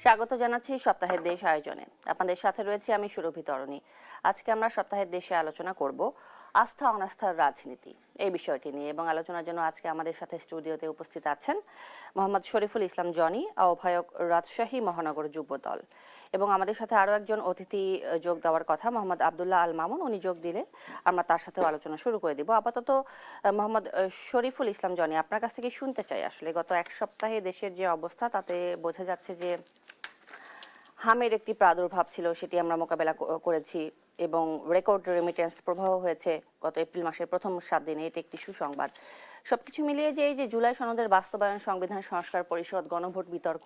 স্বাগত জানাচ্ছি সপ্তাহের দেশ আয়োজনে। আপনাদের সাথে রয়েছে আমি সুরভি তরণী। আজকে আমরা সপ্তাহের দেশে আলোচনা করব আস্থা অনাস্থার রাজনীতি এই বিষয়টি নিয়ে, এবং আলোচনার জন্য আজকে আমাদের সাথে স্টুডিওতে উপস্থিত আছেন মোহাম্মদ শরীফুল ইসলাম জনি, আহ্বায়ক রাজশাহী মহানগর যুব দল, এবং আমাদের সাথে আরও একজন অতিথি যোগ দেওয়ার কথা মোহাম্মদ আবদুল্লাহ আল মামুন। উনি যোগ দিলে আমরা তার সাথেও আলোচনা শুরু করে দিব। আপাতত মোহাম্মদ শরীফুল ইসলাম জনি, আপনার কাছ থেকে শুনতে চাই, আসলে গত এক সপ্তাহে দেশের যে অবস্থা তাতে বোঝা যাচ্ছে যে হামের একটি প্রাদুর্ভাব ছিল, সেটি আমরা মোকাবেলা করেছি এবং রেকর্ড রেমিটেন্স প্রবাহ হয়েছে গত এপ্রিল মাসের প্রথম 7 দিনে। এটি একটি সুসংবাদ। সবকিছু মিলিয়ে যে এই যে জুলাই সনদের বাস্তবায়ন, সংবিধান সংস্কার পরিষদ, গণভোট বিতর্ক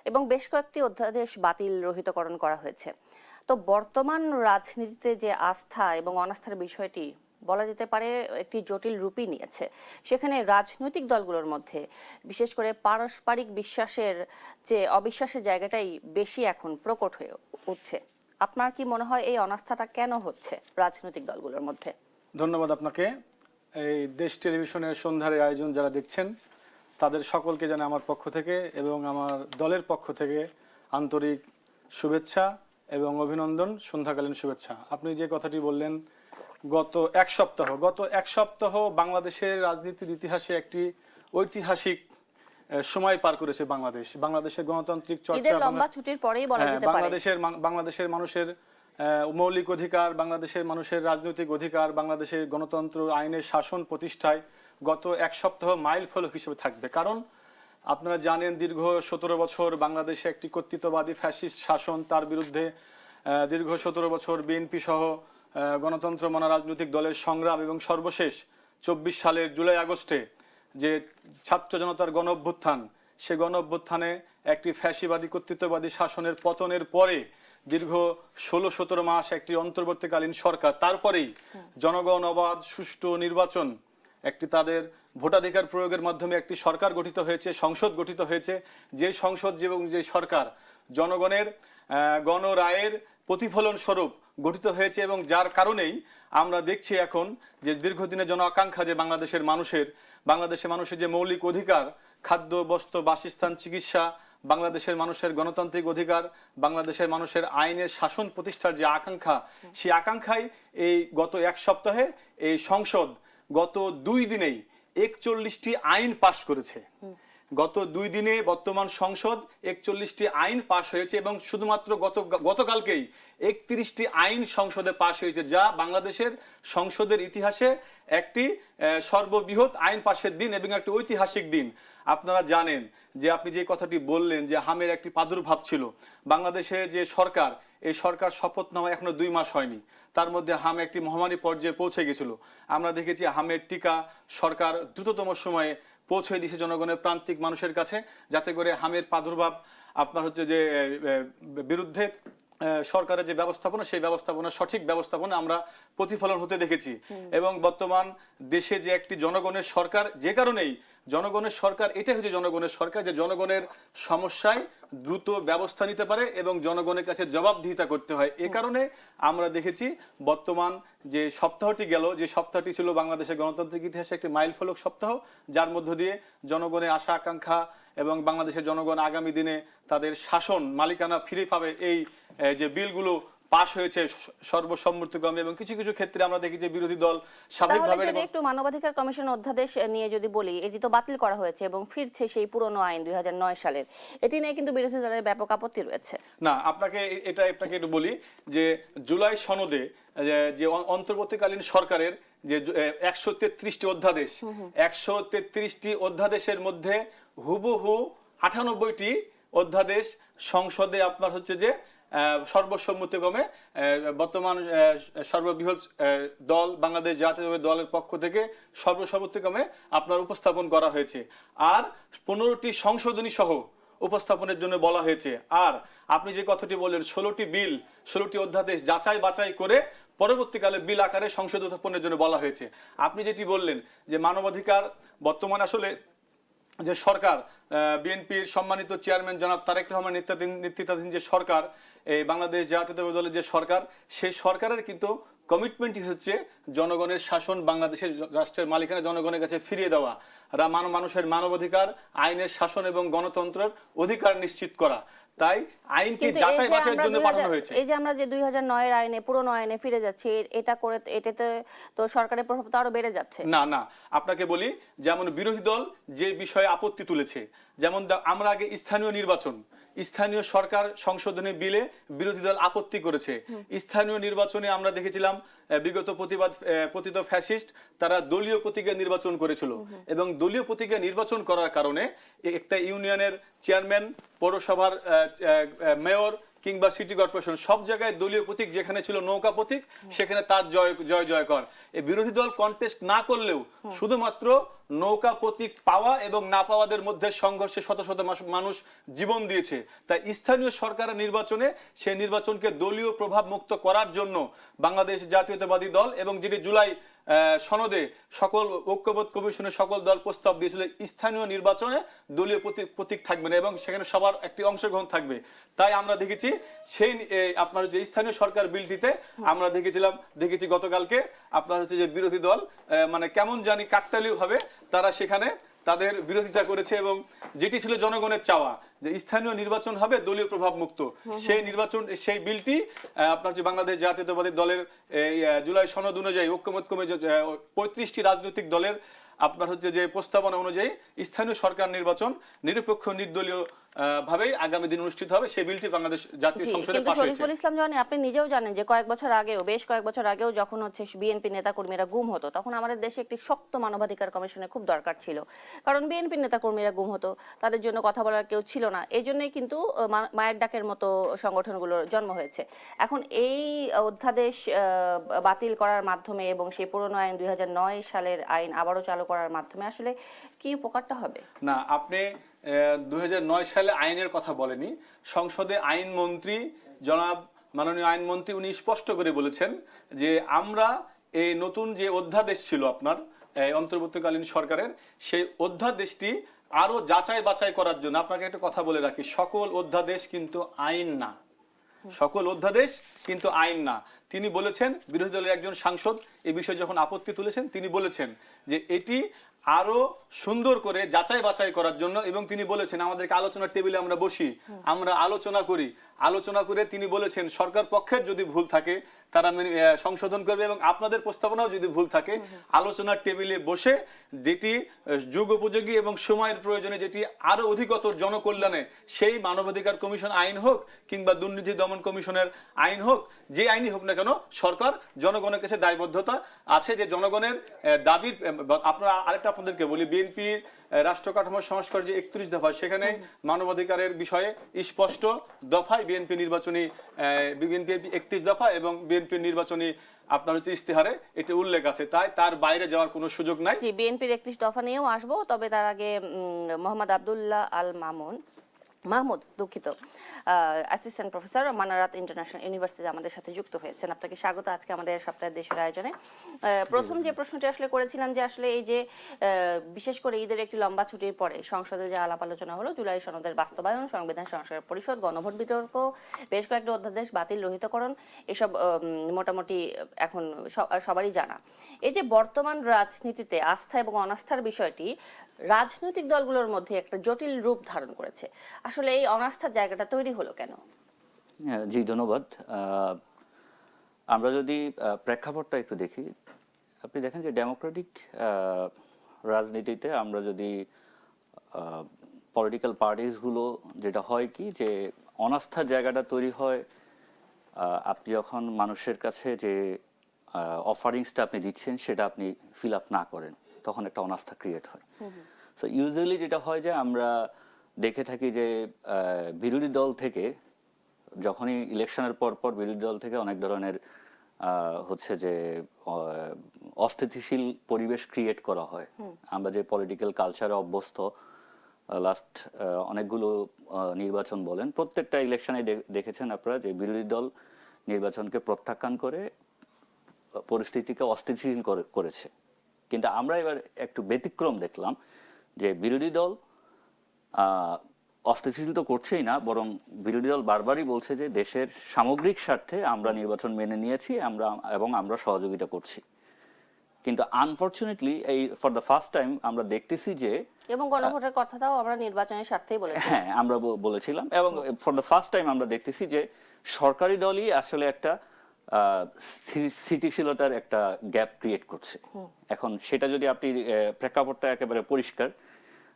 এবং বেশ কয়েকটি অধ্যাদেশ বাতিল রহিতকরণ করা হয়েছে, তো বর্তমান রাজনীতিতে যে আস্থা এবং অনাস্থার বিষয়টি বলা যেতে পারে একটি জটিল রূপই নিয়েছে। সেখানে রাজনৈতিক দলগুলোর মধ্যে বিশেষ করে পারস্পরিক বিশ্বাসের যে অবিশ্বাসের জায়গাটাই বেশি এখন প্রকট হয়ে উঠছে। আপনার কি মনে হয় এই অনাস্থাটা কেন হচ্ছে রাজনৈতিক দলগুলোর মধ্যে? ধন্যবাদ আপনাকে। এই দেশ টেলিভিশনের সন্ধ্যার আয়োজন যারা দেখছেন তাদের সকলকে জানাই আমার পক্ষ থেকে এবং আমার দলের পক্ষ থেকে আন্তরিক শুভেচ্ছা এবং অভিনন্দন, সন্ধ্যাকালীন শুভেচ্ছা। আপনি যে কথাটি বললেন, গত এক সপ্তাহ বাংলাদেশের রাজনীতির ইতিহাসে একটি ঐতিহাসিক সময় পার করেছে বাংলাদেশের গণতান্ত্রিক চর্চা, লম্বা ছুটির পরেই বলা যেতে পারে। বাংলাদেশের মানুষের মৌলিক অধিকার, বাংলাদেশের মানুষের রাজনৈতিক অধিকার, বাংলাদেশের গণতন্ত্র, আইনের শাসন প্রতিষ্ঠায় গত এক সপ্তাহ মাইল ফলক হিসেবে থাকবে। কারণ আপনারা জানেন, দীর্ঘ 17 বছর বাংলাদেশে একটি কর্তৃত্ববাদী ফ্যাসিস্ট শাসন, তার বিরুদ্ধে দীর্ঘ 17 বছর বিএনপি সহ গণতন্ত্র মানা রাজনৈতিক দলের সংগ্রাম এবং সর্বশেষ 24 সালের জুলাই আগস্টে যে ছাত্র জনতার গণ অভ্যুত্থান, সে গণ অভ্যুত্থানে একটি ফ্যাসিবাদী কর্তৃত্ববাদী শাসনের পতনের পরে দীর্ঘ 16-17 মাস একটি অন্তর্বর্তীকালীন সরকার, তারপরেই জনগণ অবাধ সুষ্ঠু নির্বাচন, একটি তাদের ভোটাধিকার প্রয়োগের মাধ্যমে একটি সরকার গঠিত হয়েছে, সংসদ গঠিত হয়েছে, যে সংসদ এবং যে সরকার জনগণের গণরায়ের প্রতিফলন স্বরূপ গঠিত হয়েছে, এবং যার কারণেই আমরা দেখছি এখন যে দীর্ঘদিনের জন আকাঙ্ক্ষা যে বাংলাদেশের মানুষের যে মৌলিক অধিকার, খাদ্য, বস্ত্র, বাসস্থান, চিকিৎসা, বাংলাদেশের মানুষের গণতান্ত্রিক অধিকার, বাংলাদেশের মানুষের আইনের শাসন প্রতিষ্ঠার যে আকাঙ্ক্ষা, সেই আকাঙ্ক্ষায় এই গত এক সপ্তাহে এই সংসদ গত 2 দিনেই 41টি আইন পাশ করেছে। গত 2 দিনে বর্তমান সংসদ 41টি আইন পাশ হয়েছে, এবং শুধুমাত্র গতকালকেই 31টি আইন সংসদে পাশ হয়েছে, যা বাংলাদেশের সংসদের ইতিহাসে একটি সর্ববৃহৎ আইন পাশের দিন এবং একটি ঐতিহাসিক দিন। আপনারা জানেন যে আপনি যে কথাটি বললেন যে হামের একটি প্রাদুর্ভাব ছিল বাংলাদেশে, যে সরকার, এই সরকার শপথ নেওয়া এখনো 2 মাস হয়নি, তার মধ্যে হাম একটি মহামারী পর্যায়ে পৌঁছে গেছিল। আমরা দেখেছি হামের টিকা সরকার দ্রুততম সময়ে পৌঁছে দিয়েছে জনগণের প্রান্তিক মানুষের কাছে, যাতে করে হামের প্রাদুর্ভাব আপনার হচ্ছে যে বিরুদ্ধে সরকারের যে ব্যবস্থাপনা, সেই ব্যবস্থাপনা সঠিক ব্যবস্থাপনা আমরা প্রতিফলন হতে দেখেছি। এবং বর্তমান দেশে যে একটি জনগণের সরকার, যে কারণেই জনগণের সরকার, এটা হচ্ছে জনগণের সরকার, যে জনগণের সমস্যায় দ্রুত ব্যবস্থা নিতে পারে এবং জনগণের কাছে জবাবদিহিতা করতে হয়। এ কারণে আমরা দেখেছি বর্তমান যে সপ্তাহটি গেল, যে সপ্তাহটি ছিল বাংলাদেশের গণতান্ত্রিক ইতিহাসে একটি মাইল ফলক সপ্তাহ, যার মধ্য দিয়ে জনগণের আশা আকাঙ্ক্ষা এবং বাংলাদেশের জনগণ আগামী দিনে তাদের শাসন মালিকানা ফিরে পাবে, এই যে বিলগুলো পাশ হয়েছে সর্বসম্মতিক্রমে, এবং কিছু কিছু ক্ষেত্রে আমরা দেখি যে বিরোধী দল স্বাভাবিকভাবে। যদি একটু মানবাধিকার কমিশন অধ্যাদেশ নিয়ে যদি বলি, এটি তো বাতিল করা হয়েছে এবং ফিরছে সেই পুরনো আইন 2009 সালের, এটি নিয়ে কিন্তু বিরোধী দলের ব্যাপক আপত্তি রয়েছে। না, আপনাকে একটু বলি যে জুলাই সনদে যে অন্তর্বর্তীকালীন সরকারের যে 133টি অধ্যাদেশ, 133টি অধ্যাদেশের মধ্যে হুবহু 98টি অধ্যাদেশ সংসদে আপনার হচ্ছে যে সর্বসম্মতিক্রমে বর্তমান সর্ববৃহৎ দল বাংলাদেশ জাতীয়তাবাদী দলের পক্ষ থেকে সর্বসম্মতিক্রমে আপনার উপস্থাপন করা হয়েছে, আর 15টি সংশোধনী সহ উপস্থাপনের জন্য বলা হয়েছে। আর আপনি যে কথাটি বললেন 16টি অধ্যাদেশ যাচাই বাছাই করে পরবর্তীকালে বিল আকারে সংসদে উত্থাপনের জন্য বলা হয়েছে। আপনি যেটি বললেন যে মানবাধিকার, বর্তমান আসলে যে সরকার, বিএনপির সম্মানিত চেয়ারম্যান জনাব তারেক রহমান নেতৃত্বাধীন যে সরকার, এই বাংলাদেশ জাতীয়তাবাদী দলের যে সরকার, সেই সরকারের কিন্তু কমিটমেন্টই হচ্ছে জনগণের শাসন, বাংলাদেশের রাষ্ট্রের মালিকানা জনগণের কাছে ফিরিয়ে দেওয়া। মানুষের মানবাধিকার, আইনের শাসন এবং গণতন্ত্রের অধিকার নিশ্চিত করা। তাই আইনকে কিন্তু যাচাই বাছাইয়ের জন্য পাঠানো হয়েছে। এই যে আমরা যে 2009 এর আইনে, পুরনো আইনে ফিরে যাচ্ছি, এটা করে এটাতে তো সরকারের প্রভাব তো আরো বেড়ে যাচ্ছে। না না, আপনাকে বলি, যেমন বিরোধী দল যে বিষয়ে আপত্তি তুলেছে, যেমন আমরা আগে স্থানীয় সরকার সংশোধনী বিলে বিরোধী দল আপত্তি করেছে। স্থানীয় নির্বাচনে আমরা দেখেছিলাম বিগত পতিত ফ্যাসিস্ট তারা দলীয় প্রতীকে নির্বাচন করেছিল, এবং দলীয় প্রতীকে নির্বাচন করার কারণে একটা ইউনিয়নের চেয়ারম্যান, পৌরসভার মেয়র কিংবা সিটি কর্পোরেশন সব জায়গায় দলীয় প্রতীক যেখানে ছিল নৌকা প্রতীক, সেখানে তার জয়কর। এই বিরোধী দল কন্টেস্ট না করলেও শুধুমাত্র নৌকা প্রতীক পাওয়া এবং না পাওয়াদের মধ্যে সংঘর্ষে শত শত মানুষ জীবন দিয়েছে। তাই স্থানীয় সরকারের নির্বাচনে সেই নির্বাচনকে দলীয় প্রভাব মুক্ত করার জন্য বাংলাদেশ জাতীয়তাবাদী দল, এবং যেটি জুলাই সনদে সকল ঐক্যবোধ কমিশনের সকল দল প্রস্তাব দিয়েছিল, স্থানীয় নির্বাচনে দলীয় প্রতীক থাকবে না এবং সেখানে সবার একটি অংশগ্রহণ থাকবে। তাই আমরা দেখেছি সেই আপনার যে স্থানীয় সরকার বিলটিতে আমরা দেখেছি গতকালকে আপনার হচ্ছে যে বিরোধী দল মানে কেমন জানি কাকতালীয় ভাবে তারা সেখানে তাদের বিরোধিতা করেছে, এবং যেটি ছিল জনগণের চাওয়া যে স্থানীয় নির্বাচন হবে দলীয় প্রভাব মুক্ত, সেই বিলটি আপনার যে বাংলাদেশ জাতীয়তাবাদী দলের জুলাই সনদ অনুযায়ী ঐক্যমত কমিটি 35টি রাজনৈতিক দলের আপনার হচ্ছে যে প্রস্তাবনা অনুযায়ী স্থানীয় সরকার নির্বাচন নিরপেক্ষ নির্দলীয় ভাবেই আগামী দিন অনুষ্ঠিত হবে। সেই বিলটি বাংলাদেশ জাতীয় সংসদে পাস হয়েছে। শরীফুল ইসলাম জানি, আপনি নিজেও জানেন যে বেশ কয়েক বছর আগেও যখন হচ্ছে বিএনপি নেতাকর্মীরা গুম হতো, তখন আমাদের দেশে একটি শক্ত মানবাধিকার কমিশনের খুব দরকার ছিল, কারণ বিএনপি নেতাকর্মীরা গুম হতো, তাদের জন্য কথা বলার কেউ ছিল না। এই জন্যই কিন্তু মায়ের ডাকের মতো সংগঠনগুলোর জন্ম হয়েছে। এখন এই অধ্যাদেশ বাতিল করার মাধ্যমে এবং সেই পুরনো আইন 2009 সালের আইন আবারও চালু করার মাধ্যমে আসলে কি উপকারটা হবে? না, আপনি 2009 সালে আইনের কথা বলেনি, সংসদে আইনমন্ত্রী জনাব মাননীয় আইনমন্ত্রী উনি স্পষ্ট করে বলেছেন যে আমরা এই নতুন যে অধ্যাদেশ ছিল আপনার অন্তর্বর্তীকালীন সরকারের, সেই অধ্যাদেশটি আরো যাচাই বাছাই করার জন্য, আপনাকে একটা কথা বলে রাখি, সকল অধ্যাদেশ কিন্তু আইন না, সকল অধ্যাদেশ কিন্তু আইন না। তিনি বলেছেন, বিরোধী দলের একজন সাংসদ এই বিষয়ে যখন আপত্তি তুলেছেন, তিনি বলেছেন যে এটি আরো সুন্দর করে যাচাই বাছাই করার জন্য, এবং তিনি বলেছেন আমাদেরকে আলোচনার টেবিলে আমরা বসি, আমরা আলোচনা করে তিনি বলেছেন সরকার পক্ষের যদি ভুল থাকে তারা সংশোধন করবে, এবং আপনাদের প্রস্তাবনাও যদি ভুল থাকে আলোচনার টেবিলে বসে যেটি যুগ উপযোগী এবং সময়ের প্রয়োজনে যেটি আরো অধিকতর জনকল্যাণে, সেই মানবাধিকার কমিশন আইন হোক কিংবা দুর্নীতি দমন কমিশনের আইন হোক, যে আইনই হোক না কেন, সরকার জনগণের কাছে দায়বদ্ধতা আছে যে জনগণের দাবির। আপনারা আরেকটা আপনাদেরকে বলি, বিএনপির রাষ্ট্র কাঠামো সংস্কার যে 31 দফা, সেখানে মানবাধিকারের বিষয়ে স্পষ্ট দফায় বিএনপি 31 দফা এবং বিএনপির নির্বাচনী আপনার হচ্ছে ইস্তেহারে এটি উল্লেখ আছে, তাই তার বাইরে যাওয়ার কোনো সুযোগ নাই। জি, বিএনপির 31 দফা নিয়েও আসবো, তবে তার আগে Mohammad Abdullah Al Mahmud assistant professor Manarat international ইউনিভার্সিটিতে আমাদের সাথে যুক্ত হয়েছেন। আপনাকে স্বাগত আজকে আমাদের সপ্তাহের দেশের আয়োজনে। প্রথম যে প্রশ্নটি আসলে করেছিলাম যে আসলে এই যে বিশেষ করে ঈদের একটি লম্বা ছুটির পরে সংসদে যে আলাপ আলোচনা হলো, জুলাই সনদের বাস্তবায়ন, সংবিধান সংস্কার পরিষদ, গণভোট বিতর্ক, বেশ কয়েকটা অধ্যাদেশ বাতিল, রহিতকরণ, এসব মোটামুটি এখন সবারই জানা। এই যে বর্তমান রাজনীতিতে আস্থা এবং অনাস্থার বিষয়টি রাজনৈতিক দলগুলোর মধ্যে একটা জটিল রূপ ধারণ করেছে, আসলে এই অনাস্থার জায়গাটা তৈরি হলো কেন? জি, ধন্যবাদ। আমরা যদি প্রেক্ষাপটটা একটু দেখি, আপনি দেখেন যে ডেমোক্রেটিক রাজনীতিতে আমরা যদি পলিটিক্যাল পার্টিসগুলো, যেটা হয় কি যে অনাস্থার জায়গাটা তৈরি হয় আপনি যখন মানুষের কাছে যে অফারিংসটা আপনি দিচ্ছেন সেটা আপনি ফিল আপ না করেন, তখন একটা অনাস্থা ক্রিয়েট হয়। সো ইউজুয়ালি যেটা হয় যে আমরা দেখে থাকি যে বিরোধী দল থেকে যখনই ইলেকশনের পর বিরোধী দল থেকে অনেক ধরনের হচ্ছে যে অস্থিতিশীল পরিবেশ ক্রিয়েট করা হয়। আমরা যে পলিটিক্যাল কালচারে অভ্যস্ত, লাস্ট অনেকগুলো নির্বাচন বলেন, প্রত্যেকটা ইলেকশনে দেখেছেন আপনারা যে বিরোধী দল নির্বাচনকে প্রত্যাখ্যান করে পরিস্থিতিকে অস্থিতিশীল করেছে। কিন্তু আমরা এবার একটু ব্যতিক্রম দেখলাম যে বিরোধী দল অস্থিতিশীল তো করছেই না, বরং বিরোধী দল বারবারই বলছে যে দেশের সামগ্রিক স্বার্থে আমরা নির্বাচন মেনে নিয়েছি এবং আমরা সহযোগিতা করছি। কিন্তু আনফরচুনেটলি এই ফর দ্য ফার্স্ট টাইম আমরা দেখতেছি যে এবং গণভোটের কথাটাও আমরা নির্বাচনের স্বার্থেই বলেছি। হ্যাঁ আমরা বলেছিলাম, এবং ফর দ্য ফার্স্ট টাইম আমরা দেখতেছি যে সরকারি দলই আসলে একটা স্থিতিশীলতার একটা গ্যাপ ক্রিয়েট করছে। এখন সেটা যদি আপনি প্রেক্ষাপটটা একেবারে পরিষ্কার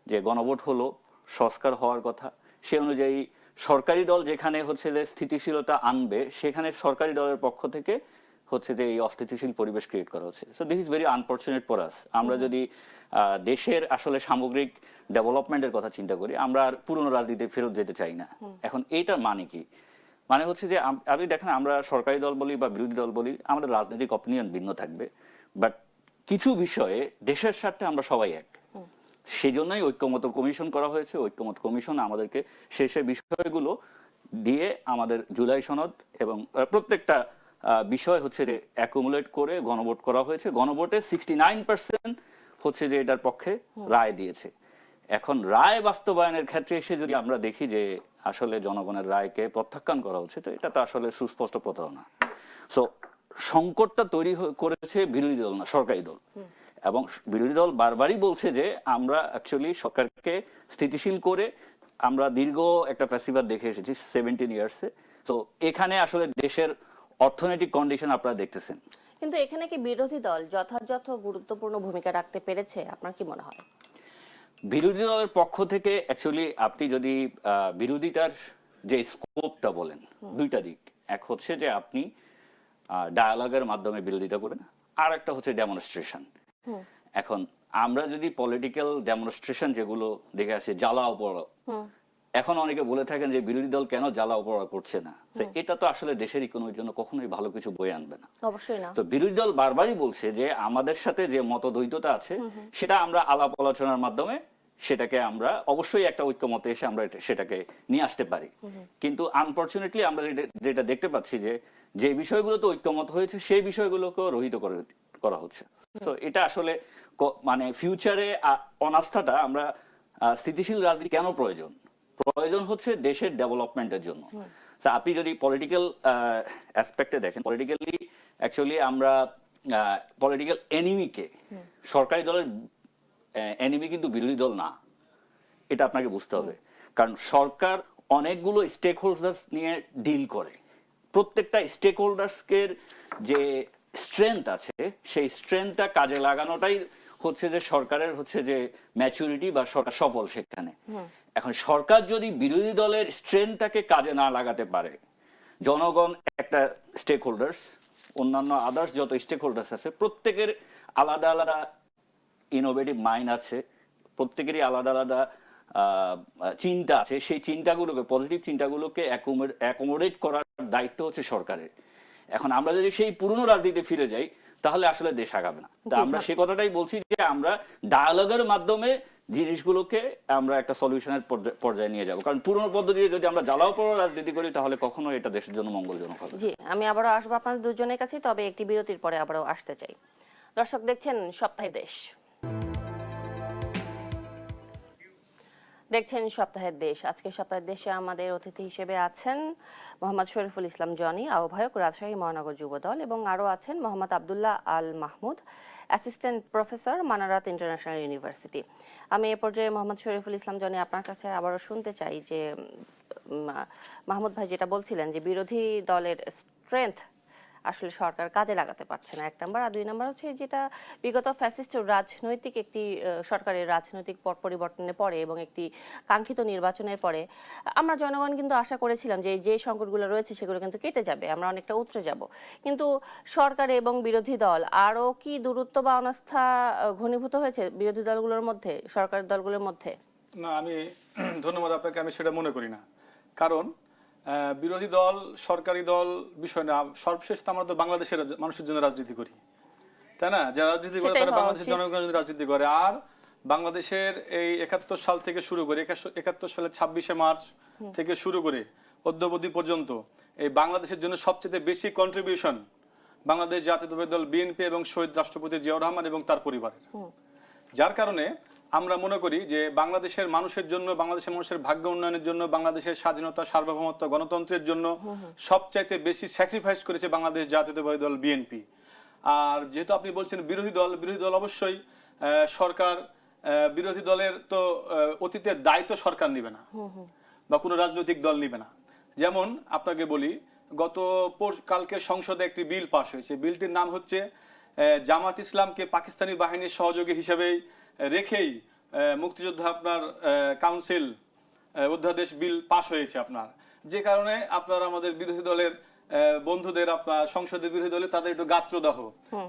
যে গণভোট হলো, সংস্কার হওয়ার কথা, সে অনুযায়ী সরকারি দল যেখানে হচ্ছে যে স্থিতিশীলতা আনবে, সেখানে সরকারি দলের পক্ষ থেকে হচ্ছে যে এই অস্থিতিশীল পরিবেশ ক্রিয়েট করা হচ্ছে। So this is very unfortunate for us. আমরা যদি দেশের আসলে সামগ্রিক ডেভেলপমেন্টের কথা চিন্তা করি, আমরা আর পুরনো রাজনীতিতে ফেরত যেতে চাই না। এখন এইটার মানে কি? মানে হচ্ছে যে আপনি দেখেন, আমরা সরকারি দল বলি বা বিরোধী দল বলি, আমাদের রাজনৈতিক অপিনিয়ন ভিন্ন থাকবে, বাট কিছু বিষয়ে দেশের স্বার্থে আমরা সবাই এক। সেই জন্যই ঐক্যমত কমিশন করা হয়েছে। ঐক্যমত কমিশন আমাদেরকে সেই বিষয়গুলো দিয়ে আমাদের জুলাই সনদ এবং প্রত্যেকটা বিষয় হচ্ছে যে অ্যাকুমুলেট করে গণভোট করা হয়েছে। গণভোটে 69% হচ্ছে যে এটার পক্ষে রায় দিয়েছে। এখন রায় বাস্তবায়নের ক্ষেত্রে এসে যদি আমরা দেখি যে আসলে জনগণের রায়কে প্রত্যাখ্যান করা হচ্ছে, তো এটা তো আসলে সুস্পষ্ট প্রতারণা। সো সংকটটা তৈরি করেছে বিরোধী দল না, সরকারি দল। এবং বিরোধী দল বারবারই বলছে যে আমরা অ্যাকচুয়ালি সরকারকে স্থিতিশীল করে আমরা দীর্ঘ একটা ফেস্টিভাল দেখে এসেছি 17 ইয়ার্সে। তো এখানে আসলে দেশের অর্থনৈতিক কন্ডিশন আপনারা দেখতেছেন। কিন্তু এখানে কি বিরোধী দল যথাযথ গুরুত্বপূর্ণ ভূমিকা রাখতে পেরেছে, আপনার কি মনে হয়? বিরোধী দলের পক্ষ থেকে অ্যাকচুয়ালি আপনি যদি বিরোধিতার যে স্কোপটা বলেন, দুইটা দিক। এক হচ্ছে যে আপনি ডায়ালগের মাধ্যমে বিরোধিতা করেন, আর একটা হচ্ছে ডেমনস্ট্রেশন। এখন আমরা যদি পলিটিক্যাল ডেমনস্ট্রেশন যেগুলো দেখে আসি, জ্বালাও পোড়াও, এখন অনেকে বলে থাকেন যে বিরোধী দল কেন জ্বালাও পোড়া করছে না। এটা তো আসলে দেশের ইকোনমির জন্য কখনোই ভালো কিছু বয়ে আনবে না। অবশ্যই না। তো বিরোধী দল বারবারই বলছে যে আমাদের সাথে যে মতদ্বৈততা আছে সেটা আমরা আলাপ আলোচনার মাধ্যমে সেটাকে আমরা অবশ্যই একটা ঐক্যমতে এসে আমরা সেটাকে নিয়ে আসতে পারি। কিন্তু আনফরচুনেটলি আমরা যেটা দেখতে পাচ্ছি যে বিষয়গুলোতে ঐক্যমত হয়েছে সেই বিষয়গুলোকেও রহিত করা হচ্ছে। তো এটা আসলে মানে ফিউচারে অনাস্থাটা আমরা স্থিতিশীল রাজনীতি কেন প্রয়োজন হচ্ছে দেশের ডেভেলপমেন্টের জন্য। আপনি যদি পলিটিক্যাল অ্যাসপেক্টে দেখেন, পলিটিক্যালি অ্যাকচুয়ালি আমরা পলিটিক্যাল এনিমিকে, সরকারি দলের এনিমি কিন্তু বিরোধী দল না, এটা আপনাকে বুঝতে হবে। কারণ সরকার অনেকগুলো স্টেক হোল্ডার্স নিয়ে ডিল করে। প্রত্যেকটা স্টেক হোল্ডার্সকে যে স্ট্রেংথ আছে সেই স্ট্রেংথটা কাজে লাগানোটাই হচ্ছে যে সরকারের হচ্ছে যে ম্যাচুরিটি বা সরকার সফল সেখানে। এখন সরকার যদি বিরোধী দলের স্ট্রেংথটাকে কাজে না লাগাতে পারে, জনগণ একটা স্টেক হোল্ডার্স, অন্যান্য আদার্স যত স্টেক হোল্ডার্স আছে প্রত্যেকের আলাদা আলাদা ইনোভেটিভ মাইন্ড আছে, প্রত্যেকেরই আলাদা আলাদা চিন্তা আছে। সেই চিন্তাগুলোকে, পজিটিভ চিন্তাগুলোকে অ্যাকোমোডেট করার দায়িত্ব হচ্ছে সরকারের। এখন আমরা যদি সেই পুরনো রাজনীতিতে ফিরে যাই তাহলে আসলে দেশ আগাবে না। আমরা সে কথাটাই বলছি যে আমরা ডায়ালগের মাধ্যমে জিনিসগুলোকে আমরা একটা সলিউশনের পর্যায়ে নিয়ে যাব। কারণ পুরনো পদ্ধতিতে যদি আমরা জ্বালাও পড়া রাজনীতি করি তাহলে কখনো এটা দেশের জন্য মঙ্গলজনক হবে। জি, আমি আবারও আসবো আপনাদের দুজনের কাছে, তবে একটি বিরতির পরে আবারও আসতে চাই। দর্শক দেখছেন সপ্তাহের দেশ, সপ্তাহের দেশ। আজকে সপ্তাহের দেশে আমাদের অতিথি হিসেবে আছেন মোহাম্মদ শরীফুল ইসলাম জনি, আহ্বায়ক, রাজশাহী মহানগর যুবদল, এবং আরও আছেন Mohammad Abdullah Al Mahmud, assistant professor, Manarat international university. আমি এ পর্যায়ে মোহাম্মদ শরীফুল ইসলাম জনি আপনার কাছে আবারও শুনতে চাই যে মাহমুদ ভাই যেটা বলছিলেন যে বিরোধী দলের স্ট্রেংথ আসলে সরকার কাজে লাগাতে পারছে না, এক নাম্বার। আর দুই নাম্বার হচ্ছে যেটা বিগত ফ্যাসিস্ট রাজনৈতিক একটি সরকারের রাজনৈতিক পট পরিবর্তনের পরে এবং একটি কাঙ্ক্ষিত নির্বাচনের পরে আমরা জনগণ কিন্তু আশা করেছিলাম যে সংকটগুলো রয়েছে সেগুলো কিন্তু কেটে যাবে, আমরা অনেকটা উতরে যাব। কিন্তু সরকার এবং বিরোধী দল আরও কি দূরত্ব বা অনাস্থা ঘনীভূত হয়েছে বিরোধী দলগুলোর মধ্যে, সরকারের দলগুলোর মধ্যে? না, আমি ধন্যবাদ আপনাকে, আমি সেটা মনে করি না। কারণ বিরোধী দল সরকারি দল বিষয় না, সর্বশেষ আমরা তো বাংলাদেশের মানুষের জন্য রাজনীতি করি, তাই না? যারা রাজনীতি করে তারা বাংলাদেশের জনগণের জন্য রাজনীতি করে। আর বাংলাদেশের এই 71 সাল থেকে শুরু করে 71 সালের 26শে মার্চ থেকে শুরু করে অদ্যাবধি পর্যন্ত এই বাংলাদেশের জন্য সবচেয়ে বেশি কন্ট্রিবিউশন বাংলাদেশ জাতীয়তাবাদী দল বিএনপি এবং শহীদ রাষ্ট্রপতি জিয়াউর রহমান এবং তার পরিবারের। যার কারণে আমরা মনে করি যে বাংলাদেশের মানুষের জন্য, বাংলাদেশের মানুষের ভাগ্য উন্নয়নের জন্য, বাংলাদেশের স্বাধীনতা, সার্বভৌমত্ব, গণতন্ত্রের জন্য সবচাইতে বেশি স্যাক্রিফাইস করেছে বাংলাদেশ জাতীয়তাবাদী দল বিএনপি। আর যেহেতু আপনি বলছেন বিরোধী দল অবশ্যই সরকার, বিরোধী দলের তো অতীতের দায়িত্ব সরকার নিবে না বা কোনো রাজনৈতিক দল নিবে না। যেমন আপনাকে বলি, কালকে সংসদে একটি বিল পাশ হয়েছে। বিলটির নাম হচ্ছে জামাত ইসলামকে পাকিস্তানি বাহিনীর সহযোগী হিসেবেই রেখেই মুক্তিযোদ্ধা আপনার কাউন্সিল অধ্যাদেশ বিল পাশ হয়েছে আপনার, যে কারণে আপনার আমাদের বিরোধী দলের বন্ধুদের, আপনার সংসদের বিরোধী দলে তাদের একটু গাত্রদাহ,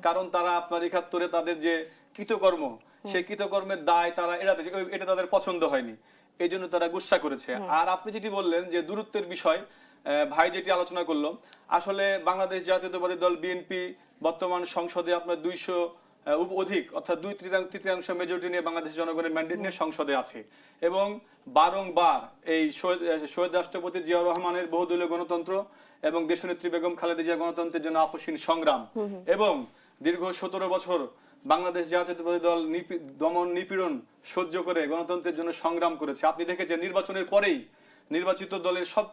কারণ তারা আপনার ৭১ তাদের যে কৃতকর্ম, সেই কৃতকর্মের দায় তারা এটা তাদের পছন্দ হয়নি, এই জন্য তারা গুসা করেছে। আর আপনি যেটি বললেন যে দূরত্বের বিষয়, ভাই যেটি আলোচনা করলো, আসলে বাংলাদেশ জাতীয়তাবাদী দল বিএনপি বর্তমান সংসদে আপনার 200 অধিক, অর্থাৎ 2/3 মেজরিটি নিয়ে বাংলাদেশ জনগণের ম্যান্ডেট নিয়ে সংসদে আছে এবং বারংবার এই শহীদ রাষ্ট্রপতি জিয়াউর রহমানের বহুদলীয় গণতন্ত্র এবং দেশনেত্রী বেগম খালেদা জিয়া গণতন্ত্রের জন্য আপসহীন সংগ্রাম এবং দীর্ঘ 17 বছর বাংলাদেশ জাতীয়তাবাদী দল দমন নিপীড়ন সহ্য করে গণতন্ত্রের জন্য সংগ্রাম করেছে। আপনি দেখেছেন নির্বাচনের পরেই নির্বাচিত দলের সব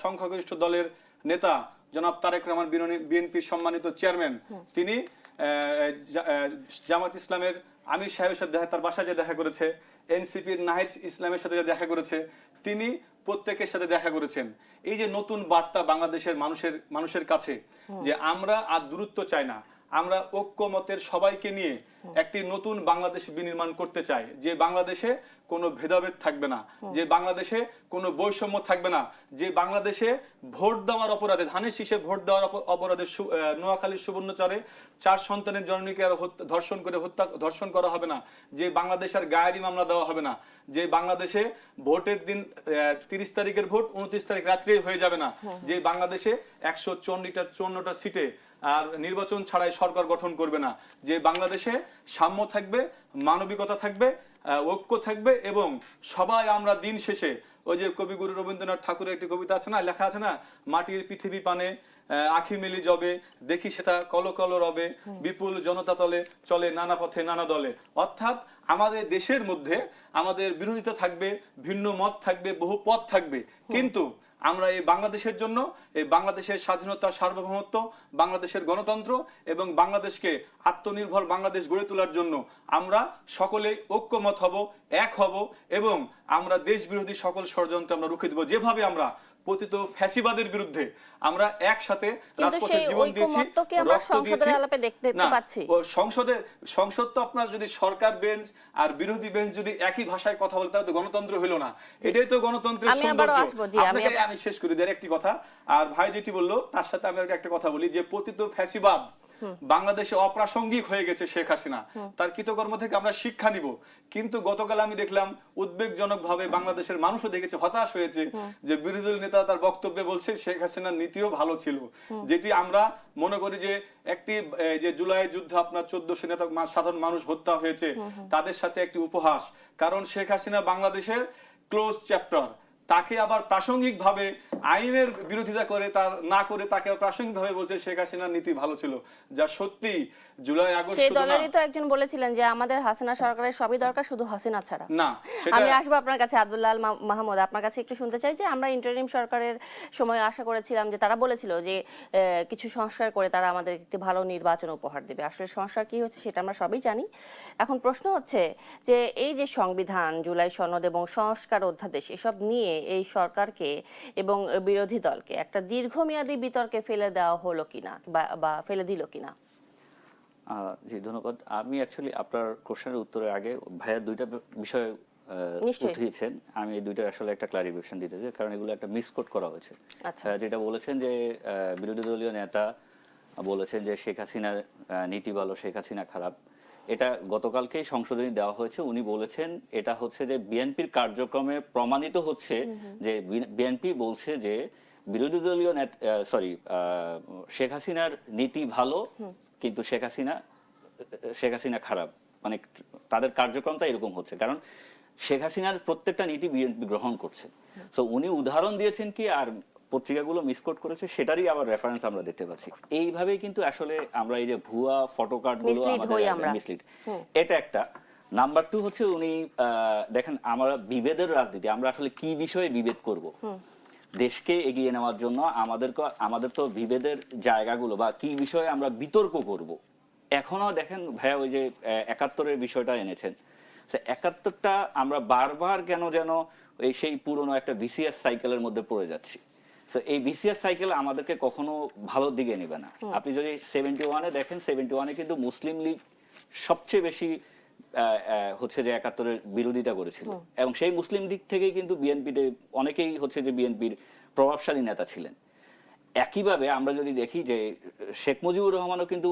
সংখ্যাগরিষ্ঠ দলের নেতা জনাব তারেক রহমান বিএনপির সম্মানিত চেয়ারম্যান, তিনি জামাত ইসলামের আমির সাহেবের সাথে তার বাসায় যে দেখা করেছে, এনসিপির নাহিদ ইসলামের সাথে যে দেখা করেছে, তিনি প্রত্যেকের সাথে দেখা করেছেন। এই যে নতুন বার্তা বাংলাদেশের মানুষের কাছে যে আমরা আর দূরত্ব চাই না, আমরা ঐক্যমতের সবাইকে নিয়ে একটি নতুন বাংলাদেশ বিনির্মাণ করতে চাই, যে বাংলাদেশে কোনো ভেদাভেদ থাকবে না, যে বাংলাদেশে কোনো বৈষম্য থাকবে না, যে বাংলাদেশে ভোট দেওয়ার অপরাধে, ধানের শীষে ভোট দেওয়ার অপরাধে নোয়াখালীর সুবর্ণচরে 4 সন্তানের জননীকে ধর্ষণ করা হবে না, যে বাংলাদেশ আর গায়েরি মামলা দেওয়া হবে না, যে বাংলাদেশে ভোটের দিন 30 তারিখের ভোট 29 তারিখ রাত্রে হয়ে যাবে না, যে বাংলাদেশে 154টা সিটে আর নির্বাচন ছাড়াই সরকার গঠন করবে না, যে বাংলাদেশে সাম্য থাকবে, মানবিকতা থাকবে, ঐক্য থাকবে এবং সবাই আমরা দিন শেষে, ওই যে কবিগুরু রবীন্দ্রনাথ ঠাকুরের একটি কবিতা আছে না, লেখা আছে না, মাটির পৃথিবী পানে আখি মেলি জবে, দেখি সেটা কলো কলো রবে, বিপুল জনতা তলে চলে নানা পথে নানা দলে। অর্থাৎ আমাদের দেশের মধ্যে আমাদের বিরোধিতা থাকবে, ভিন্ন মত থাকবে, বহু পথ থাকবে, কিন্তু আমরা এই বাংলাদেশের জন্য, এই বাংলাদেশের স্বাধীনতা, সার্বভৌমত্ব, বাংলাদেশের গণতন্ত্র এবং বাংলাদেশকে আত্মনির্ভর বাংলাদেশ গড়ে তোলার জন্য আমরা সকলে ঐক্যমত হব, এক হব এবং আমরা দেশ বিরোধী সকল ষড়যন্ত্র আমরা রুখে দেব। যেভাবে আমরা পতিত ফ্যাসিবাদের বিরুদ্ধে আমরা একসাথে রাজপথে জীবন দিয়েছি, রক্ত দিয়েছি। সংসদ তো আপনার যদি সরকার বেঞ্চ আর বিরোধী বেঞ্চ যদি একই ভাষায় কথা বলে তাহলে তো গণতন্ত্র হলো না। এটাই তো গণতন্ত্রের সৌন্দর্য। আমি শেষ করি দেয় একটি কথা, আর ভাই যেটি বললো তার সাথে আমি একটা কথা বলি, যে পতিত ফ্যাসিবাদ বাংলাদেশে অপ্রাসঙ্গিক হয়ে গেছে শেখ হাসিনা, তার কৃতকর্ম থেকে আমরা শিক্ষা নিব। কিন্তু গতকাল আমি দেখলাম উদ্বেগজনক ভাবে বাংলাদেশের মানুষও দেখেছে, হতাশ হয়েছে, যে বিরোধী দল নেতা তার বক্তব্যে বলছে শেখ হাসিনার নীতিও ভালো ছিল, যেটি আমরা মনে করি যে একটি যে জুলাই যুদ্ধে আপনার 1400 নেতা সাধারণ মানুষ হত্যা হয়েছে, তাদের সাথে একটি উপহাস। কারণ শেখ হাসিনা বাংলাদেশের ক্লোজ চ্যাপ্টার, তাকে আবার প্রাসঙ্গিক ভাবে আইনের বিরোধিতা করে তার না করে তাকে প্রাসঙ্গিক ভাবে বলছে শেখ হাসিনার নীতি ভালো ছিল, যা সত্যি জুলাই আগস্ট সেই দলেরই তো একজন বলেছিলেন যে আমাদের হাসিনা সরকারের সবই দরকার, শুধু হাসিনা ছাড়া না। আমি আসবো আপনার কাছে আব্দুল্লাহ আল মাহমুদ, আপনার কাছে একটু শুনতে চাই যে আমরা ইন্টারিম সরকারের সময় আশা করেছিলাম যে তারা বলেছিল যে কিছু সংস্কার করে তারা আমাদের একটি ভালো নির্বাচন উপহার দেবে। আসলে সংস্কার কি হচ্ছে সেটা আমরা সবই জানি। এখন প্রশ্ন হচ্ছে যে এই যে সংবিধান, জুলাই সনদ এবং সংস্কার অধ্যাদেশ, এসব নিয়ে এই সরকারকে এবং বিরোধী দলকে একটা দীর্ঘমেয়াদী বিতর্কে ফেলে দেওয়া হলো কিনা বা ফেলে দিল কিনা? জি ধন্যবাদ। আমি অ্যাকচুয়ালি আপনার কোশ্চেনের উত্তরের আগে ভাইয়া দুইটা বিষয় উঠিয়েছেন, আমি এই দুইটার আসলে একটা ক্লারিফিকেশন দিতে চাই, কারণ এগুলো একটা মিসকোট করা হয়েছে। যেটা বলেছেন যে বিরোধী দলীয় নেতা বলেছেন যে শেখ হাসিনার নীতি ভালো, শেখ হাসিনা খারাপ, এটা গতকালকেই সংশোধনী দেওয়া হয়েছে। উনি বলেছেন এটা হচ্ছে যে বিএনপির কার্যক্রমে প্রমাণিত হচ্ছে যে বিএনপি বলছে যে বিরোধী দলীয় শেখ হাসিনার নীতি ভালো কিন্তু শেখ হাসিনা খারাপ, মানে তাদের কার্যক্রমটা এরকম হচ্ছে, কারণ শেখ হাসিনার প্রত্যেকটা নীতি বিএনপি গ্রহণ করছে। সো উনি উদাহরণ দিয়েছেন কি, আর পত্রিকাগুলো মিসকোট করেছে সেটারই আবার রেফারেন্স আমরা দেখতে পাচ্ছি। এইভাবেই কিন্তু আসলে আমরা এই যে ভুয়া ফটোকার্ডগুলো মিসলিড, এটা একটা। নাম্বার 2 হচ্ছে উনি দেখেন আমরা বিভেদের রাজনীতি, আমরা আসলে কি বিষয়ে বিভেদ করব, দেশকে এগিয়ে নেওয়ার জন্য আমাদের তো বিভেদের জায়গাগুলো বা কি বিষয়ে আমরা বিতর্ক করব, এখনো দেখেন ভাইয়া ওই যে ৭১-এর বিষয়টা এনেছেন, ৭১টা আমরা বারবার কেন যেন এই সেই পুরনো একটা ভিসিএস সাইকেলের মধ্যে পড়ে যাচ্ছি। তো এই ভিসিএস সাইকেল আমাদেরকে কখনো ভালোর দিকে নেবে না। আপনি যদি 71-এ দেখেন, 71-এ কিন্তু মুসলিম লীগ সবচেয়ে বেশি হচ্ছে যে ৭১-এর বিরোধিতা করেছিল, এবং সেই মুসলিম লীগ থেকেই কিন্তু বিএনপিতে অনেকেই হচ্ছে যে বিএনপির প্রভাবশালী নেতা ছিলেন। একইভাবে আমরা যদি দেখি যে শেখ মুজিবুর রহমানও কিন্তু